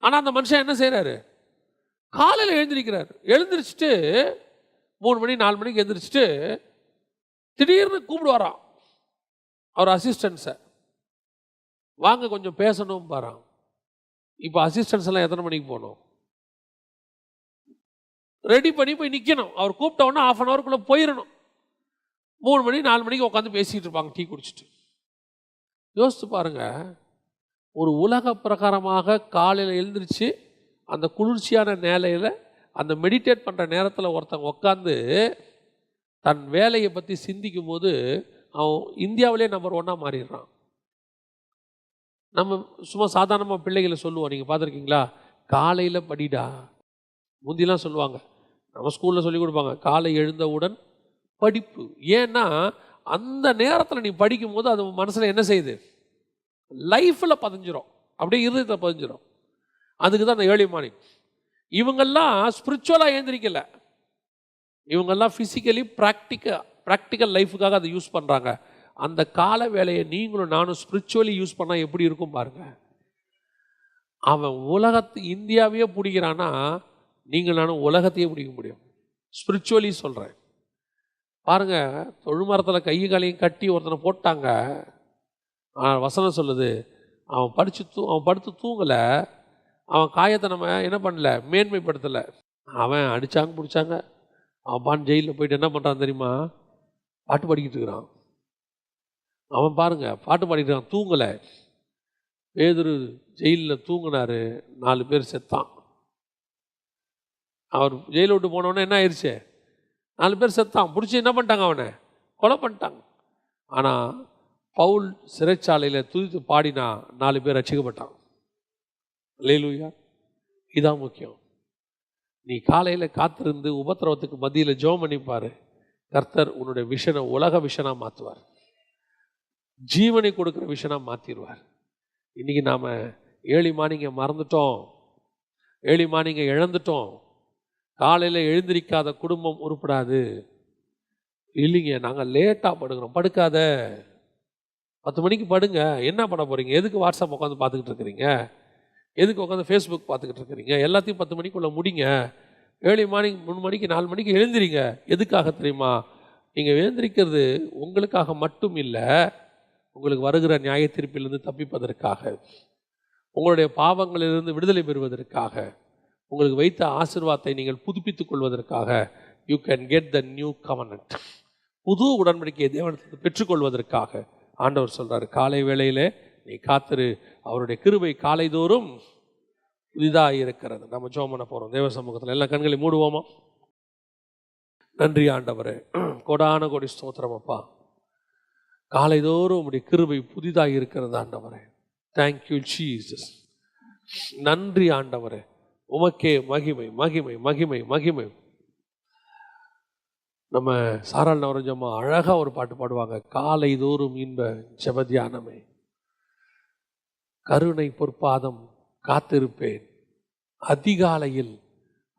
ஆனால் அந்த மனுஷன் என்ன செய்கிறாரு? காலையில் எழுந்திரிச்சிட்டு 3 மணி 4 மணிக்கு எழுந்திரிச்சிட்டு திடீர்னு கூப்பிடுவாராம் அவர் அசிஸ்டன்ஸை, வாங்க கொஞ்சம் பேசணும் பாரான். இப்போ அசிஸ்டன்ஸ் எல்லாம் எத்தனை மணிக்கு போகணும்? ரெடி பண்ணி போய் நிற்கணும். அவர் கூப்பிட்ட உடனே 1/2 hour போயிடணும். 3 மணி 4 மணிக்கு உட்காந்து பேசிகிட்டு இருப்பாங்க டீ குடிச்சிட்டு. யோசித்து பாருங்க, ஒரு உலக பிரகாரமாக காலையில் எழுந்திரிச்சு அந்த குளிர்ச்சியான நேலையில் அந்த மெடிடேட் பண்ணுற நேரத்தில் ஒருத்தங்க உட்காந்து தன் வேலையை பற்றி சிந்திக்கும் போது அவன் இந்தியாவிலே நம்பர் 1 மாறிடுறான். நம்ம சும்மா சாதாரணமாக பிள்ளைகளை சொல்லுவோம், நீங்கள் பார்த்துருக்கீங்களா, காலையில் படிடா. முந்திலாம் சொல்லுவாங்க, நம்ம ஸ்கூலில் சொல்லி கொடுப்பாங்க, காலை எழுந்தவுடன் படிப்பு. ஏன்னா அந்த நேரத்தில் நீ படிக்கும்போது அது மனசில் என்ன செய்யுது, லைஃப்பில் பதிஞ்சிரும், அப்படியே இருதயத்தில் பதிஞ்சிரும். அதுக்கு தான் அந்த ஏர்லி மார்னிங். இவங்கெல்லாம் ஸ்பிரிச்சுவலாக எழுந்திரிக்கல, இவங்கெல்லாம் ஃபிசிக்கலி ப்ராக்டிக்கல் லைஃபுக்காக அதை யூஸ் பண்ணுறாங்க. அந்த கால வேலையை நீங்களும் நானும் ஸ்பிரிச்சுவலி யூஸ் பண்ணால் எப்படி இருக்கும் பாருங்க. அவன் இந்தியாவையே பிடிக்கிறான்னா நீங்கள் நானும் உலகத்தையே பிடிக்க முடியும். ஸ்பிரிச்சுவலி சொல்கிறேன் பாருங்க. தொழுமரத்தில் கை காலையும் கட்டி ஒருத்தனை போட்டாங்க. வசனம் சொல்லுது, அவன் படுத்து தூங்கலை, அவன் காயத்தை நம்ம என்ன பண்ணல, மேன்மைப்படுத்தலை. அவன் அடித்தாங்க பிடிச்சாங்க, அவன் பான் ஜெயிலில் போயிட்டு என்ன பண்ணுறான் தெரியுமா, பாட்டு பாடிக்கிட்டு இருக்கிறான். அவன் பாருங்க பாட்டு பாடிக்கிட்டு இருக்கான், தூங்கலை. பேதுரு ஜெயிலில் தூங்கினார், 4 பேர் செத்தான். அவர் ஜெயிலை விட்டு போனவொடனே என்ன ஆயிடுச்சு, 4 பேர் செத்தான். பிடிச்சி என்ன பண்ணிட்டாங்க, அவனை கொலை பண்ணிட்டாங்க. ஆனால் பவுல் சிறைச்சாலையில் துதித்து பாடினா 4 பேர் ரட்சிக்கப்பட்டான். அல்லேலூயா. இதான் முக்கியம். நீ காலையில் காத்திருந்து உபத்திரவத்துக்கு மத்தியில் ஜெபம் பண்ணிப்பார், கர்த்தர் உன்னுடைய விஷனை உலக விஷனாக மாற்றுவார், ஜீவனை கொடுக்குற விஷனாக மாற்றிடுவார். இன்றைக்கி நாம் ஏர்லி மார்னிங்கை மறந்துட்டோம், ஏர்லி மார்னிங்கை இழந்துட்டோம். காலையில் எழுந்திரிக்காத குடும்பம் உருப்படாது. இல்லைங்க, நாங்கள் லேட்டாக படுக்கிறோம். படுக்காத, 10 மணிக்கு படுங்க. என்ன பண்ண போகிறீங்க, எதுக்கு வாட்ஸ்அப் உட்காந்து பார்த்துக்கிட்டு இருக்கிறீங்க, எதுக்கு உட்காந்து ஃபேஸ்புக் பார்த்துக்கிட்டு இருக்கிறீங்க, எல்லாத்தையும் 10 மணிக்குள்ளே முடிங்க. ஏர்லி மார்னிங் 3 மணிக்கு 4 மணிக்கு எழுந்திரிங்க. எதுக்காக தெரியுமா, நீங்கள் எழுந்திரிக்கிறது உங்களுக்காக மட்டும் இல்லை, உங்களுக்கு வருகிற நியாய தீர்ப்பிலிருந்து தப்பிப்பதற்காக, உங்களுடைய பாவங்களிலிருந்து விடுதலை பெறுவதற்காக, உங்களுக்கு வைத்த ஆசீர்வாதத்தை நீங்கள் புதுப்பித்துக் கொள்வதற்காக. You can get the new கவர்னன்ட், புது உடன்படிக்கையை தேவனிடத்தில் பெற்றுக்கொள்வதற்காக ஆண்டவர் சொல்கிறார், காலை வேளையிலே நீ காத்திரு, அவருடைய கிருபை காலைதோறும் புதிதாக இருக்கிறது. நம்ம ஜெபம் பண்ண போகிறோம் தேவ சமூகத்தில். எல்லா கண்களை மூடுவோமா. நன்றி ஆண்டவரே, கோடான கோடி ஸ்தோத்திரம் அப்பா. காலைதோறும் உம்முடைய கிருபை புதிதாக இருக்கிறது ஆண்டவரே. Thank you Jesus. நன்றி ஆண்டவரே, உமக்கே மகிமை மகிமை மகிமை மகிமை. நம்ம சாராள் நவரஞ்சம்மா அழகாக ஒரு பாட்டு பாடுவாங்க, காலை தோறும் இன்ப ஜெபத்தியானமே, கருணை பொற்பாதம் காத்திருப்பேன், அதிகாலையில்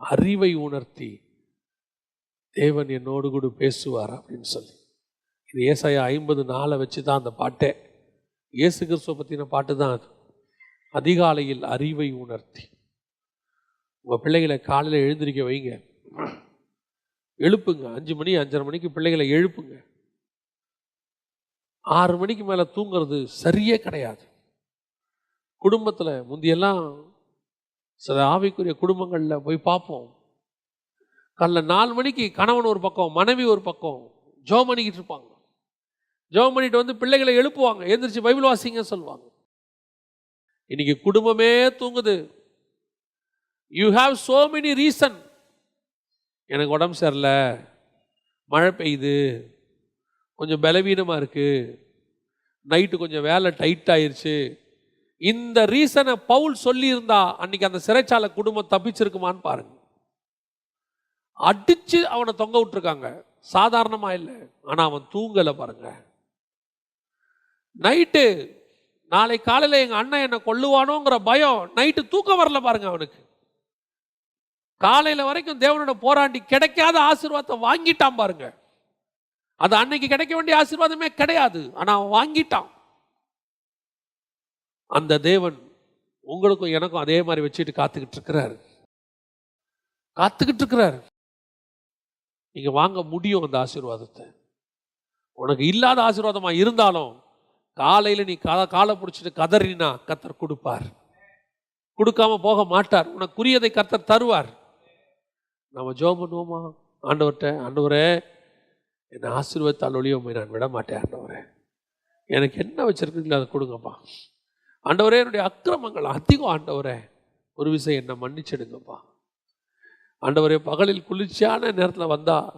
அறிவை உணர்த்தி தேவன் என்னோடு கூட பேசுவார் அப்படின்னு சொல்லி. இது ஏசாயா 50:4 வச்சு தான் அந்த பாட்டே. இயேசு கிறிஸ்துவை பற்றின பாட்டு தான் அது. அதிகாலையில் அறிவை உணர்த்தி. உங்கள் பிள்ளைகளை காலையில் எழுந்திரிக்க வைங்க, எழுப்புங்க. 5 மணி 5:30 மணிக்கு பிள்ளைகளை எழுப்புங்க. 6 மணிக்கு மேலே தூங்குறது சரியே கிடையாது. குடும்பத்தில் முந்தியெல்லாம் சில ஆவிக்குரிய குடும்பங்களில் போய் பார்ப்போம், காலைல 4 மணிக்கு கணவன் ஒரு பக்கம் மனைவி ஒரு பக்கம் ஜெபம் பண்ணிக்கிட்டு இருப்பாங்க. ஜெபம் பண்ணிட்டு வந்து பிள்ளைகளை எழுப்புவாங்க, எழுந்திரிச்சு பைபிள் வாசிங்க சொல்லுவாங்க. இன்னைக்கு குடும்பமே தூங்குது. You have so many reason. எனக்கு உடம்பு சரியில்லை, மழை பெய்யுது, கொஞ்சம் பலவீனமாக இருக்குது, நைட்டு கொஞ்சம் வேலை டைட் ஆயிடுச்சு. இந்த ரீசனை பவுல் சொல்லியிருந்தா அன்னைக்கு அந்த சிறைச்சாலை குடும்பம் தப்பிச்சிருக்குமான்னு பாருங்க. அடிச்சு அவனை தொங்க விட்டுருக்காங்க, சாதாரணமா இல்லை. ஆனால் அவன் தூங்கலை பாருங்க. நைட்டு நாளை காலையில் எங்கள் அண்ணன் என்னை கொல்லுவானோங்கிற பயம், நைட்டு தூக்கம் வரல பாருங்க அவனுக்கு. காலையில் வரைக்கும் தேவனோட போராண்டி கிடைக்காத ஆசீர்வாதத்தை வாங்கிட்டான் பாருங்க. அது அன்னைக்கு கிடைக்க வேண்டிய ஆசீர்வாதமே கிடையாது, ஆனால் அவன் வாங்கிட்டான். அந்த தேவன் உங்களுக்கும் எனக்கும் அதே மாதிரி வச்சுட்டு காத்துக்கிட்டு இருக்கிறாரு. நீங்க வாங்க முடியும் அந்த ஆசீர்வாதத்தை. உனக்கு இல்லாத ஆசீர்வாதமா இருந்தாலும் காலையில் நீ காலை பிடிச்சிட்டு கதறினா கர்த்தர் கொடுப்பார், கொடுக்காம போக மாட்டார். உனக்குரியதை கர்த்தர் தருவார். நம்ம ஜெபம் பண்ணுவோமா ஆண்டவர்கிட்ட, ஆண்டவரே என்னை ஆசீர்வாதத்தால் ஒழிய உம்மை நான் விட மாட்டேன் ஆண்டவரே. எனக்கு என்ன வச்சிருக்கீங்களோ அதை கொடுங்கப்பா. ஆண்டவரே, என்னுடைய அக்கிரமங்கள் அதிகம் ஆண்டவரே, ஒரு விஷயம் என்னை மன்னிச்சிடுங்கப்பா. ஆண்டவரே, பகலில் குளிர்ச்சியான நேரத்தில் வந்தால்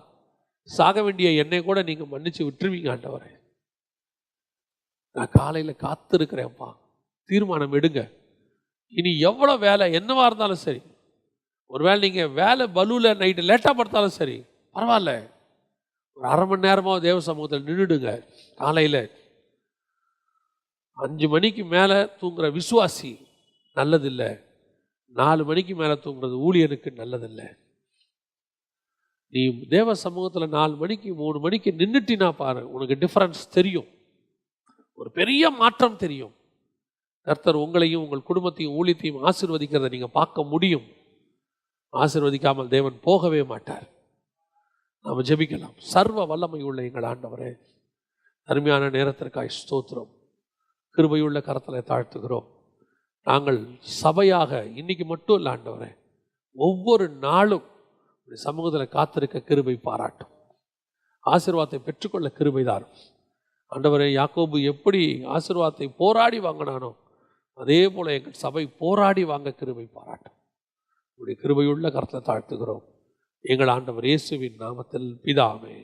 சாக வேண்டிய என்னை கூட நீங்கள் மன்னிச்சு விட்டுருவீங்க ஆண்டவரே. நான் காலையில் காத்திருக்கிறேன்ப்பா. தீர்மானம் எடுங்க. இனி எவ்வளோ வேலை என்னவா இருந்தாலும் சரி, ஒருவேளை நீங்கள் வேலை பலுவில் நைட்டு லேட்டாக படுத்தாலும் சரி பரவாயில்ல, ஒரு அரை மணி நேரமாக தேவ சமூகத்தில் நின்றுடுங்க. காலையில் 5 மணிக்கு மேலே தூங்குற விசுவாசி நல்லதில்லை, 4 மணிக்கு மேலே தூங்குறது ஊழியனுக்கு நல்லதில்லை. நீ தேவ சமூகத்தில் 4 மணிக்கு 3 மணிக்கு நின்றுட்டினா பாரு, உனக்கு டிஃப்ரென்ஸ் தெரியும், ஒரு பெரிய மாற்றம் தெரியும். கர்த்தர் உங்களையும் உங்கள் குடும்பத்தையும் ஊழியத்தையும் ஆசீர்வதிக்கிறதை நீங்கள் பார்க்க முடியும். ஆசீர்வதிக்காமல் தேவன் போகவே மாட்டார். நாம் ஜெபிக்கலாம். சர்வ வல்லமை உள்ள எங்கள் ஆண்டவரே, அருமையான நேரத்திற்காய் ஸ்தோத்திரம். கிருபையுள்ள கரத்தில் தாழ்த்துகிறோம். நாங்கள் சபையாக இன்னைக்கு மட்டும் இல்லை ஆண்டவரே, ஒவ்வொரு நாளும் சமூகத்தில் காத்திருக்க கிருபை பாராட்டும். ஆசீர்வாதத்தை பெற்றுக்கொள்ள கிருபை தாரும் ஆண்டவரே. யாக்கோபு எப்படி ஆசீர்வாதத்தை போராடி வாங்கினானோ அதே போல எங்கள் சபை போராடி வாங்க கிருபை பாராட்டும். உங்களுடைய கிருபையுள்ள கரத்தில் தாழ்த்துகிறோம் எங்கள் ஆண்டவர் இயேசுவின் நாமத்தில் பிதாவே.